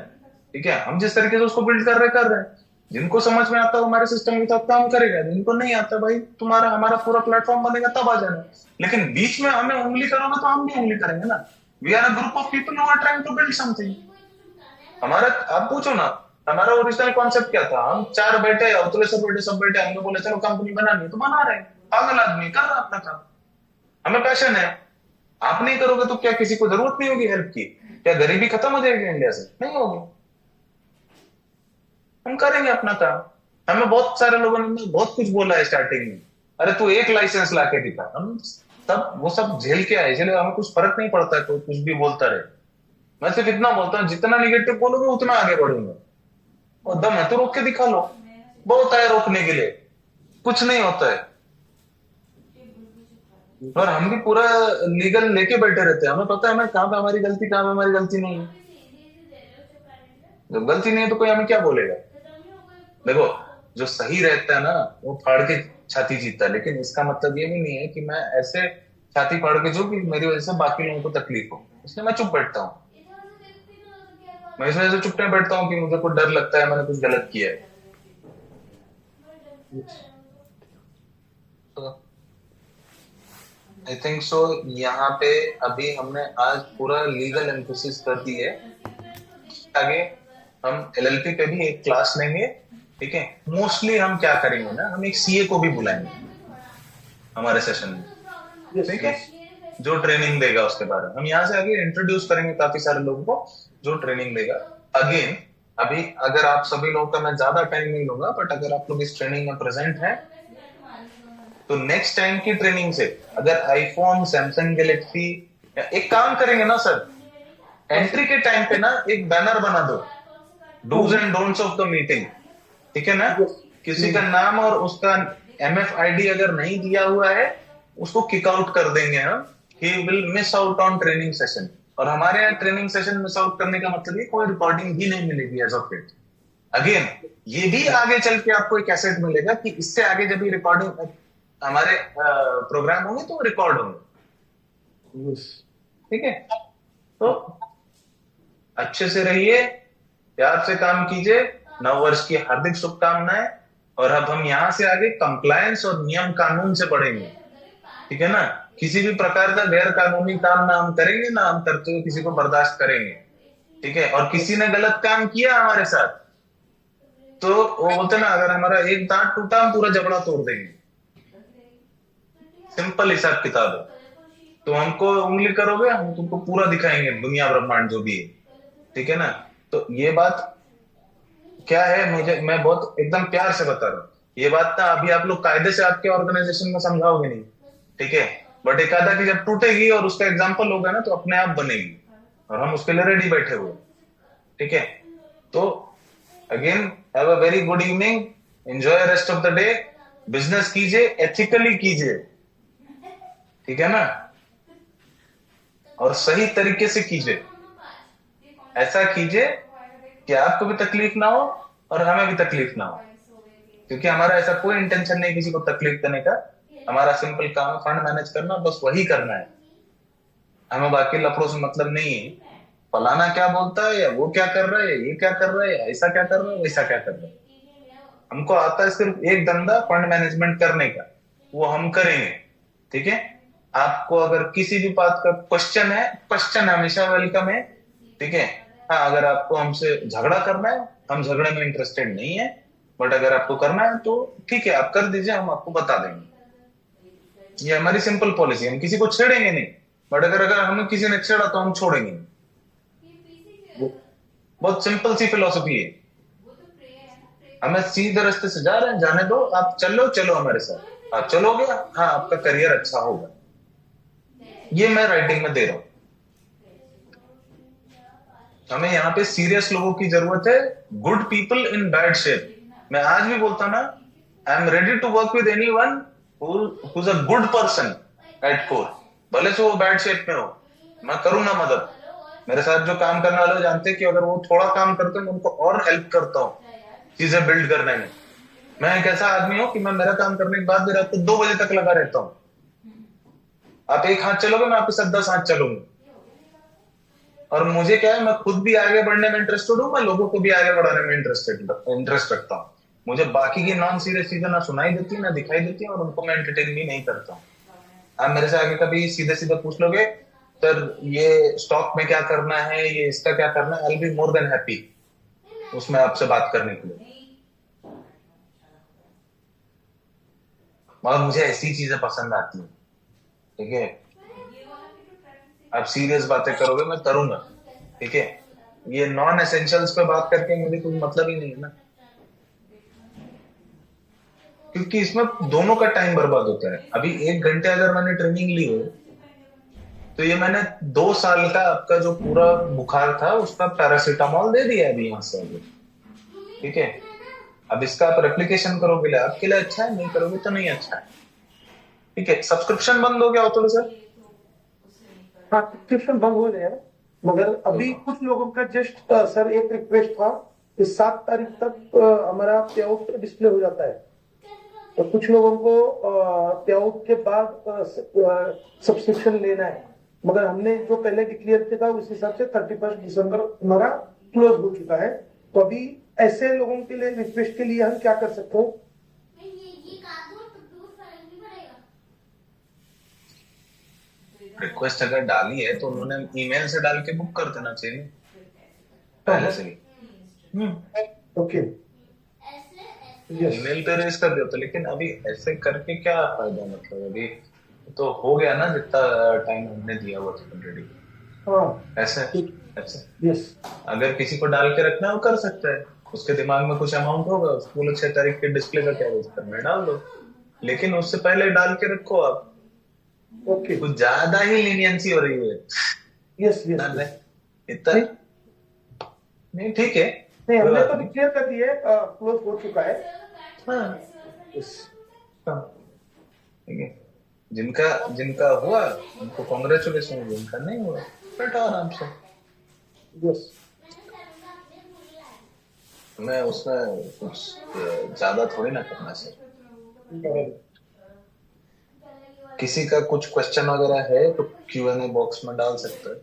ठीक है। हम जिस तरीके से उसको बिल्ड कर रहे हैं, जिनको समझ में आता है हमारे सिस्टम के साथ काम करेगा, जिनको नहीं आता भाई तुम्हारा हमारा पूरा प्लेटफॉर्म बनेगा तब आ जाना। लेकिन बीच में हमें उंगली करोगे तो हम भी उंगली करेंगे ना। We are a group of people who are trying to build something, हमारा आप पूछो ना, हमारा ओरिजिनल कॉन्सेप्ट क्या था? हम चार बैठे, अवतुले सब बैठे, सब बैठे, हमने बोले चलो कंपनी बनानी है, तो बना रहे हैं। पागल आदमी कर रहा है अपना काम, हमें पैशन है। आप नहीं करोगे तो क्या किसी को जरूरत नहीं होगी हेल्प की? क्या गरीबी खत्म हो जाएगी इंडिया से? नहीं होगी। हम करेंगे अपना काम। हमें बहुत सारे लोगों ने बहुत कुछ बोला है स्टार्टिंग में, अरे तू एक लाइसेंस लाके दिखा। हम तब वो सब झेल के आए, इसलिए हमें कुछ फर्क नहीं पड़ता है, कोई कुछ भी बोलता रहे। मैं सिर्फ इतना बोलता हूँ, जितना निगेटिव बोलोगे उतना आगे बढ़ूंगा। और दम है तो रोक के दिखा लो, बहुत है रोकने के लिए, कुछ नहीं होता है। और हम भी पूरा लीगल लेके बैठे रहते हैं, हमें पता है हमें कहाँ पे हमारी गलती, कहाँ पे हमारी गलती नहीं है। जब गलती नहीं है तो कोई हमें क्या बोलेगा? देखो, जो सही रहता है ना वो फाड़ के छाती जीतता है, लेकिन इसका मतलब ये भी नहीं है कि मैं ऐसे छाती फाड़ के जो कि मेरी वजह से बाकी लोगों को तकलीफ हो, इसलिए मैं चुप बैठता हूँ। मैं इस वजह से चुप नहीं बैठता हूँ कि मुझे कुछ डर लगता है मैंने कुछ गलत किया है। तो आई थिंक सो यहाँ पे अभी हमने आज पूरा लीगल एम्फोसिस कर दी है। आगे हम एलएलपी पे भी एक क्लास लेंगे, ठीक है। मोस्टली हम क्या करेंगे ना, हम एक सीए को भी बुलाएंगे हमारे सेशन में, ठीक है, जो ट्रेनिंग देगा उसके बारे में। हम यहाँ से आगे इंट्रोड्यूस करेंगे काफी सारे लोगों को जो ट्रेनिंग देगा। अगेन अभी अगर आप सभी लोगों का मैं ज्यादा टाइम नहीं लूंगा, बट अगर आप लोग इस ट्रेनिंग में प्रेजेंट हैं तो नेक्स्ट टाइम की ट्रेनिंग से अगर आईफोन, सैमसंग गैलेक्सी, एक काम करेंगे ना सर, एंट्री के टाइम पे ना एक बैनर बना दो, dos and don'ts of the meeting, ठीक है ना। किसी का नाम और उसका MFID अगर नहीं दिया हुआ है उसको किक आउट कर देंगे हम, he will miss out on training session. और हमारे यहाँ ट्रेनिंग सेशन मिस आउट करने का मतलब ये कोई रिकॉर्डिंग ही नहीं मिलेगी एज ऑफ इट। अगेन ये भी आगे चल के आपको एक कैसेट मिलेगा कि इससे आगे जब भी रिकॉर्डिंग हमारे प्रोग्राम होंगे तो रिकॉर्ड होंगे, ठीक है। तो अच्छे से रहिए, प्यार से काम कीजिए, नववर्ष की हार्दिक शुभकामनाएं। और अब हम यहाँ से आगे कंप्लायंस और नियम कानून से बढ़ेंगे, ठीक है ना। किसी भी प्रकार का गैर कानूनी काम ना हम करेंगे, ना हम करते हुए किसी को बर्दाश्त करेंगे, ठीक है। और किसी ने गलत काम किया हमारे साथ तो वो बोलते ना, अगर हमारा एक दांत टूटा हम पूरा जबड़ा तोड़ देंगे, सिंपल हिसाब किताब है। तो हमको उंगली करोगे हम तुमको पूरा दिखाएंगे दुनिया ब्रह्मांड जो भी है, ठीक है ना। तो ये बात क्या है, मुझे मैं बहुत एकदम प्यार से बता रहा हूँ ये बात ना। अभी आप लोग कायदे से आपके ऑर्गेनाइजेशन में समझाओगे नहीं, ठीक है, बट एक आधा की जब टूटेगी और उसका एग्जाम्पल होगा ना तो अपने आप बनेगी, और हम उसके लिए रेडी बैठे हुए, ठीक है। तो again have a very good evening, enjoy rest of the day, business कीजिए, एथिकली कीजिए, ठीक है ना, और सही तरीके से कीजिए। ऐसा कीजिए कि आपको भी तकलीफ ना हो और हमें भी तकलीफ ना हो, क्योंकि हमारा ऐसा कोई इंटेंशन नहीं किसी को तकलीफ देने का। हमारा सिंपल काम है फंड मैनेज करना, बस वही करना है। हमें बाकी लफड़ों से मतलब नहीं है, फलाना क्या बोलता है या वो क्या कर रहा है, ये क्या कर रहा है, ऐसा क्या कर रहा है, वैसा क्या कर रहा है। हमको आता है सिर्फ एक धंधा फंड मैनेजमेंट करने का, वो हम करेंगे, ठीक है। आपको अगर किसी भी बात का क्वेश्चन है, क्वेश्चन हमेशा वेलकम है, ठीक है। हाँ, अगर आपको हमसे झगड़ा करना है, हम झगड़े में इंटरेस्टेड नहीं है, बट अगर आपको करना है तो ठीक है आप कर दीजिए, हम आपको बता देंगे। ये हमारी सिंपल पॉलिसी, हम किसी को छेड़ेंगे नहीं, बट अगर हमें किसी ने छेड़ा तो हम छोड़ेंगे नहीं। बहुत सिंपल सी फिलोसफी है। हमें सीधे रास्ते से जा रहे हैं, जाने दो, आप चलो हमारे साथ, आप चलोगे हाँ आपका करियर अच्छा होगा। ये मैं राइटिंग में दे रहा हूं। हमें यहाँ पे सीरियस लोगों की जरूरत है, good people in bad shape. मैं आज भी बोलता ना, I am ready to work with anyone who is a good person at core, भले से वो बैड शेप में हो, मैं करूंगा मदद। मेरे साथ जो काम करने वाले जानते हैं कि अगर वो थोड़ा काम करते हैं मैं उनको और हेल्प करता हूँ चीजें बिल्ड करने में। मैं एक ऐसा आदमी हूं कि मैं मेरा काम करने के बाद भी रात को 2 बजे तक लगा रहता हूं। आप एक हाथ चलोगे मैं आपके साथ 10 हाथ चलूंगा। और मुझे क्या है, मैं खुद भी आगे बढ़ने में इंटरेस्टेड हूँ, मैं लोगों को भी आगे बढ़ाने में इंटरेस्ट रखता हूँ। मुझे बाकी की नॉन सीरियस चीजें ना सुनाई देती ना दिखाई देती, और उनको मैं एंटरटेन भी नहीं करता हूँ। आप मेरे से आगे कभी सीधे सीधे पूछ लोगे सर ये स्टॉक में क्या करना है, ये इसका क्या करना है, I will be more than happy उसमें आपसे बात करने के लिए। और मुझे ऐसी चीजें पसंद आती हैं, ठीक है। आप सीरियस बातें करोगे मैं करूंगा, ठीक है। ये नॉन एसेंशियल्स पे बात करके मुझे कोई मतलब ही नहीं है ना, क्योंकि इसमें दोनों का टाइम बर्बाद होता है। अभी 1 घंटे अगर मैंने ट्रेनिंग ली हो तो ये मैंने 2 साल का आपका जो पूरा बुखार था उसका पैरासीटामोल दे दिया अभी यहाँ से आगे, ठीक है। अब इसका आप रेप्लिकेशन करोगे, आपके लिए अच्छा है, नहीं करोगे तो नहीं अच्छा है, ठीक है। सब्सक्रिप्शन बंद हो गया हो तो सर? हाँ, सब्सक्रिप्शन बंद हो गया है, मगर अभी कुछ लोगों का जस्ट सर एक रिक्वेस्ट था कि 7 तारीख तक हमारा पे आउट डिस्प्ले हो जाता है, तो कुछ लोगों को पे आउट के बाद सब्सक्रिप्शन लेना है, मगर हमने जो पहले डिक्लेयर किया था उस हिसाब से 31 दिसंबर हमारा क्लोज हो चुका है। तो अभी ऐसे लोगों के लिए रिक्वेस्ट के लिए हम क्या कर सकते हैं? रिक्वेस्ट अगर डाली है तो उन्होंने ईमेल से डाल के बुक कर देना चाहिए पहले से ही। ओके, ईमेल पे रेज कर दिया तो, लेकिन अभी ऐसे करके क्या फायदा, मतलब अभी तो हो गया ना जितना टाइम हमने दिया हुआ था ऑलरेडी। हाँ, ऐसे ऐसे यस, अगर किसी को डाल के रखना है वो कर सकता है, उसके दिमाग में कुछ अमाउंट होगा, उसको बोलो 6 तारीख के डिस्प्ले का क्या यूज करना है डाल दो, लेकिन उससे पहले डाल के रखो आप। ओके, कुछ ज्यादा ही लीनियंसी हो रही है। यस ना यस, ले, इतना नहीं, ठीक है, नहीं कोई हमने बात तो नहीं। डिक्लेयर कर दिया है, क्लोज हो चुका है। हाँ, यस, हाँ, ठीक है। जिनका जिनका हुआ उनको कॉन्ग्रेचुलेशन, जिनका नहीं हुआ बैठो आराम से। यस, मैं उसमें कुछ ज्यादा थोड़ी ना करना सर। किसी का कुछ क्वेश्चन वगैरह है तो Q&A बॉक्स में डाल सकते हैं।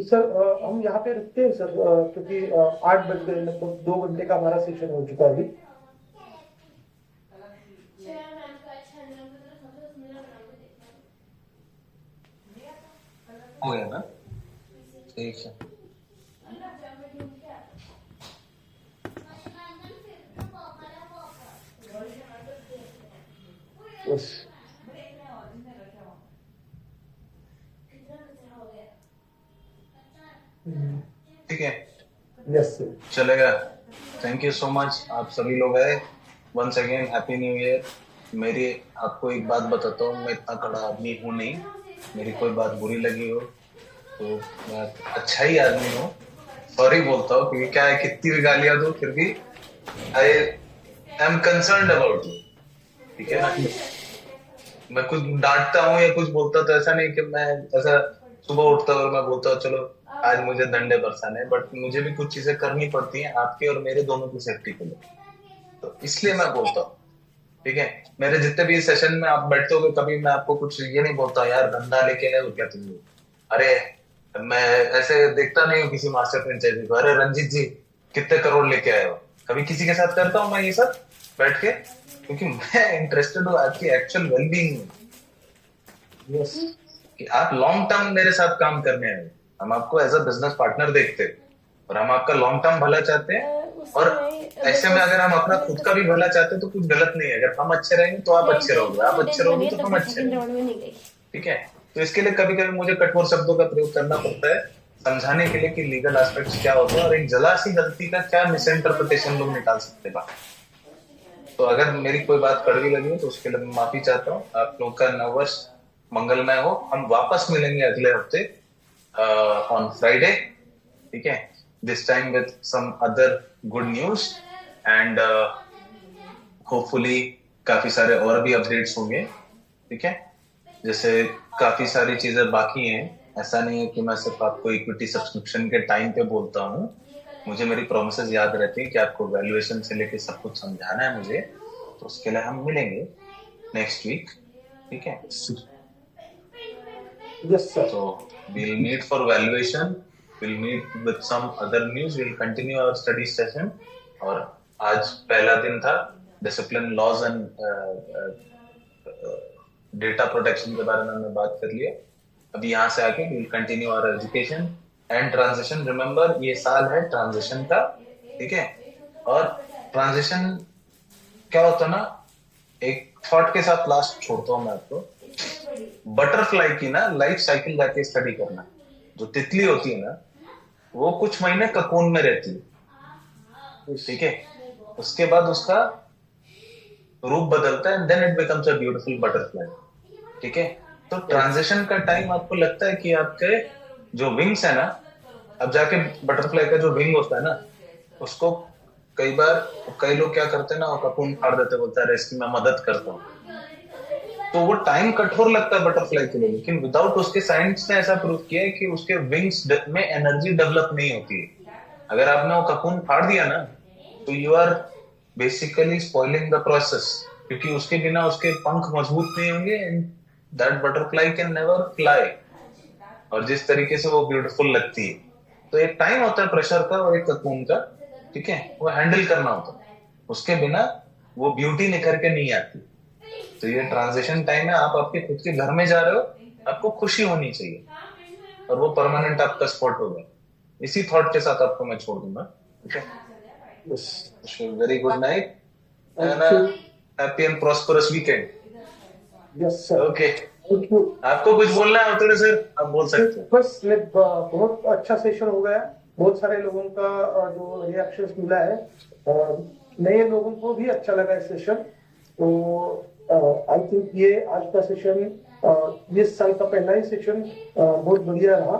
सर हम यहाँ पे रुकते हैं सर, क्योंकि 8 बज गए, मतलब 2 घंटे का हमारा सेशन हो चुका है अभी। हो गया ना, ठीक है। यस, ठीक है, यस सर, चलेगा। थैंक यू सो मच, आप सभी लोग आए। Once again happy new year. मेरी आपको एक बात बताता हूँ, मैं इतना कड़ा आदमी हूँ नहीं, मेरी कोई बात बुरी लगी हो तो मैं अच्छा ही आदमी हूँ, सॉरी बोलता हूँ, क्योंकि क्या है कितनी भी गालियां दो फिर भी I am concerned about you, ठीक है ना। मैं कुछ डांटता हूँ या कुछ बोलता तो ऐसा नहीं कि मैं ऐसा सुबह उठता और मैं बोलता हूँ चलो आज मुझे डंडे बरसाने हैं, बट मुझे भी कुछ चीजें करनी पड़ती हैं आपके और मेरे दोनों की सेफ्टी के लिए, तो इसलिए मैं बोलता हूँ, ठीक है। मेरे जितने भी सेशन में आप बैठते हो कभी मैं आपको कुछ ये नहीं बोलता यार धंधा लेके आए हो क्या तुम, अरे मैं ऐसे देखता नहीं हूँ किसी मास्टर फ्रेंचाइजी को, अरे रंजीत जी कितने करोड़ लेके आए हो, कभी किसी के साथ करता हूँ मैं ये सब बैठ के, क्योंकि मैं इंटरेस्टेड हूँ आपकी एक्चुअल वेलबींग में। यस, कि आप लॉन्ग टर्म मेरे साथ काम करने आए, हम आपको एज अ बिजनेस पार्टनर देखते हैं और हम आपका लॉन्ग टर्म भला चाहते हैं, और ऐसे में अगर हम अपना खुद का भी भला चाहते हैं तो कुछ गलत नहीं है, अगर हम अच्छे रहेंगे तो आप अच्छे रहोगे, आप अच्छे रहोगे तो हम अच्छे रहेंगे, ठीक है। तो इसके लिए कभी कभी मुझे कठोर शब्दों का प्रयोग करना पड़ता है समझाने के लिए कि लीगल एस्पेक्ट्स क्या होते हैं और एक जला सी गलती का क्या मिस इंटरप्रिटेशन लोग निकाल सकते हैं। तो अगर मेरी कोई बात कड़वी लगी हो तो उसके लिए मैं माफी चाहता हूँ। आप लोग का नववर्ष मंगलमय हो। हम वापस मिलेंगे अगले हफ्ते ऑन फ्राइडे, ठीक है, this time with some other good news and hopefully काफी सारे और भी अपडेट्स होंगे, ठीक है। जैसे काफी सारी चीजें बाकी हैं, ऐसा नहीं है कि मैं सिर्फ आपको इक्विटी सब्सक्रिप्शन के टाइम पे बोलता हूँ, मुझे मेरी प्रोमिसेस याद रहती है कि आपको वैल्यूएशन से लेके सब कुछ समझाना है मुझे, तो उसके लिए हम मिलेंगे नेक्स्ट वीक, ठीक है। यस सर, तो we'll meet for valuation, we'll meet with some other news, we'll continue our study session। और आज पहला दिन था discipline laws and data protection के बारे में हमने बात कर लिया। अभी यहाँ से आके will continue our education and transition. Remember ये साल है ट्रांजिशन का, ठीक है। और ट्रांजिशन क्या होता है ना, एक थॉट के साथ लास्ट छोड़ता हूं मैं आपको। बटरफ्लाई की ना लाइफ साइकिल जाके स्टडी करना। जो तितली होती है ना, वो कुछ महीने ककून में रहती है, ठीक है। उसके बाद उसका रूप बदलता है and then it becomes a beautiful butterfly, ठीक है। तो ट्रांजिशन का टाइम आपको लगता है कि आपके जो विंग्स है ना, अब जाके बटरफ्लाई का जो विंग होता है ना, उसको कई बार कई लोग क्या करते हैं ना, वो ककून फाड़ देते, बोलता है इसकी मैं मदद करता हूँ। तो वो टाइम कठोर लगता है बटरफ्लाई के लिए, लेकिन विदाउट उसके साइंस ने ऐसा प्रूव किया है कि उसके विंग्स में एनर्जी डेवलप नहीं होती है। अगर आपने वो ककून फाड़ दिया ना, तो you are basically spoiling the process, क्योंकि उसके बिना उसके पंख मजबूत नहीं होंगे and that butterfly can never fly. और जिस तरीके से वो ब्यूटीफुल लगती है, तो एक टाइम होता है प्रेशर का और एक ककून का, ठीक है, वो हैंडल करना होता है। उसके बिना वो ब्यूटी निखर के नहीं आती। तो ये ट्रांजिशन टाइम है, आप आपके खुद के घर में जा रहे हो, आपको खुशी होनी चाहिए और वो परमानेंट आपका स्पॉट होगा। इसी थॉट के साथ आपको मैं छोड़ दूंगा, ठीक है। Very good night and happy and prosperous weekend. Yes sir, okay, thank you. आपको कुछ बोलना है थोड़े सर, आप बोल सकते हो। बस बहुत अच्छा सेशन हो गया। बहुत सारे लोगों का जो रिएक्शंस मिला है, नए लोगों को भी अच्छा लगा इस सेशन। तो आई थिंक ये आज का सेशन, इस साल का पहला ही सेशन बहुत बढ़िया रहा।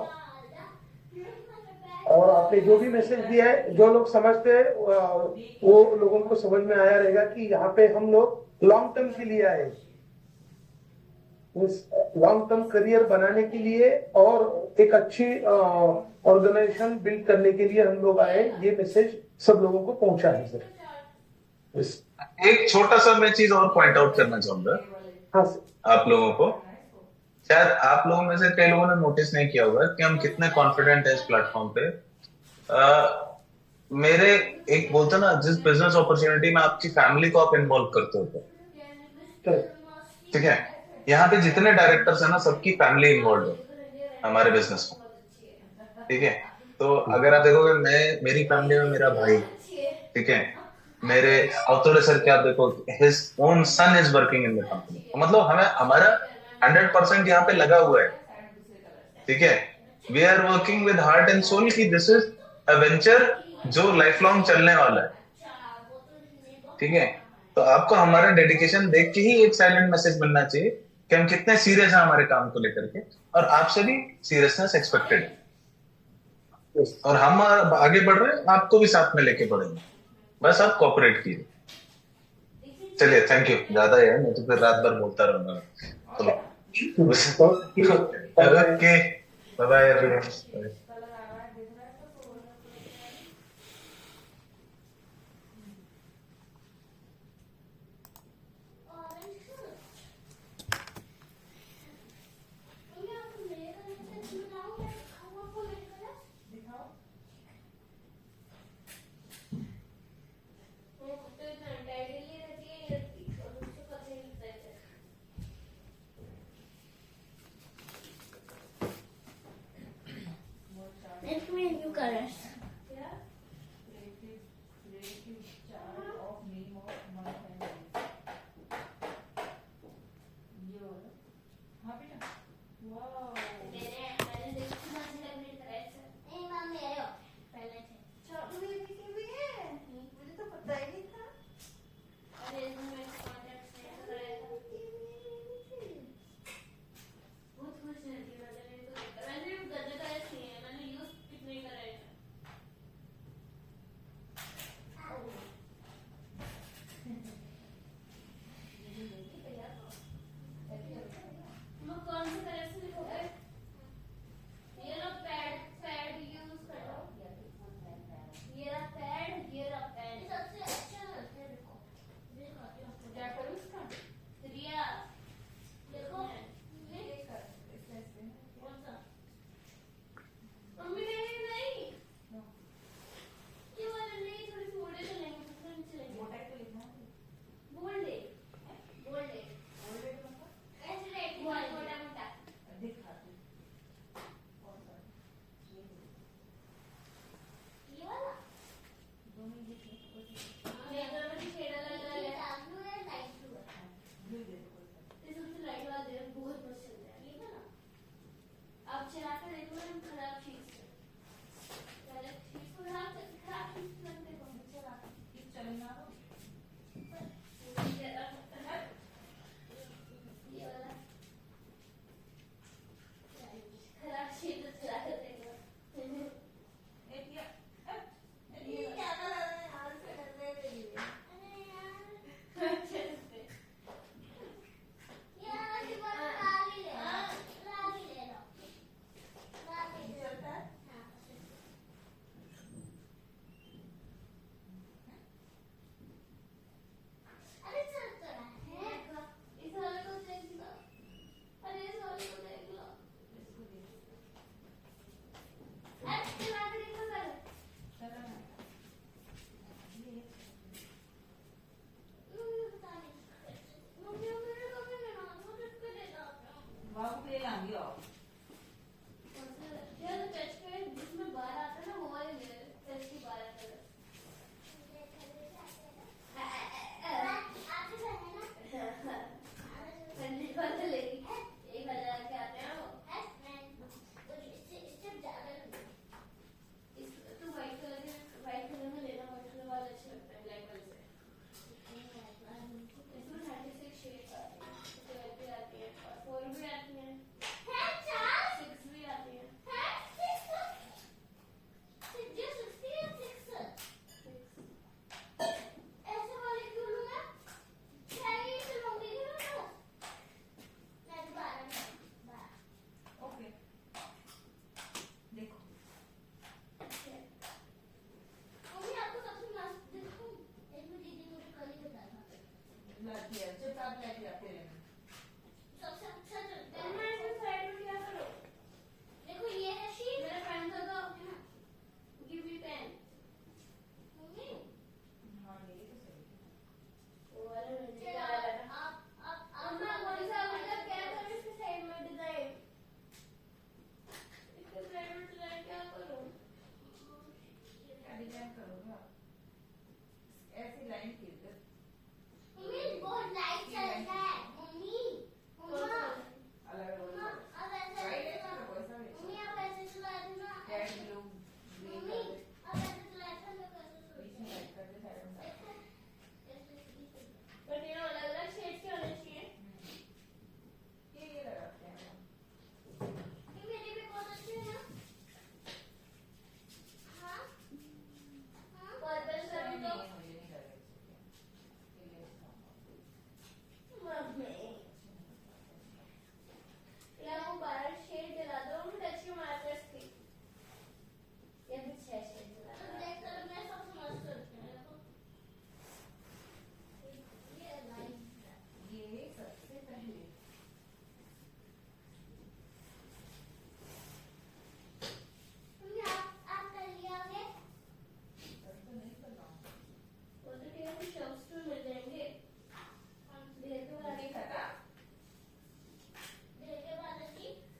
और आपने जो भी मैसेज दिया है, जो लोग समझते हैं वो लोगों को समझ में आया रहेगा कि यहाँ पे हम लोग लॉन्ग टर्म के लिए आए, लॉन्ग टर्म करियर बनाने के लिए और एक अच्छी ऑर्गेनाइजेशन बिल्ड करने के लिए हम लोग आए। ये मैसेज सब लोगों को पहुंचा है सर। एक छोटा सा मैं चीज और पॉइंट आउट करना चाहूंगा हाँ सर। आप लोगों को। शायद आप लोगों में से कई लोगों ने नोटिस नहीं किया होगा कि हम कितने कॉन्फिडेंट है इस प्लेटफॉर्म पे। मेरे एक बोलते ना, जिस बिजनेस अपॉर्चुनिटी में आपकी फैमिली को आप इन्वॉल्व करते हो, ठीक है, यहाँ पे जितने डायरेक्टर्स है ना, सबकी फैमिली इन्वॉल्व है हमारे बिजनेस में, ठीक है। तो अगर आप देखोगे, मेरी फैमिली में मेरा भाई, ठीक है, मेरे अवतोड़े सर के आप देखो, his own son is working in the company. मतलब हमें हमारा 100% यहाँ पे लगा हुआ है, ठीक है। We are working with heart and soul कि दिस इज अ वेंचर जो लाइफ लॉन्ग चलने वाला है, ठीक है। तो आपको हमारा डेडिकेशन देख के ही एक साइलेंट मैसेज मिलना चाहिए कि हम कितने सीरियस हैं हमारे काम को लेकर के, और आपसे भी सीरियसनेस एक्सपेक्टेड है। और हम आगे बढ़ रहे हैं, आपको भी साथ में लेके बढ़ेंगे, बस आप कोऑपरेट कीजिए। चलिए, थैंक यू। ज्यादा है, मैं तो फिर रात भर बोलता रहूंगा। चलो, okay, bye bye everyone. Let's make new colors.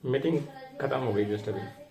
मीटिंग खत्म हो गई जस्ट अभी।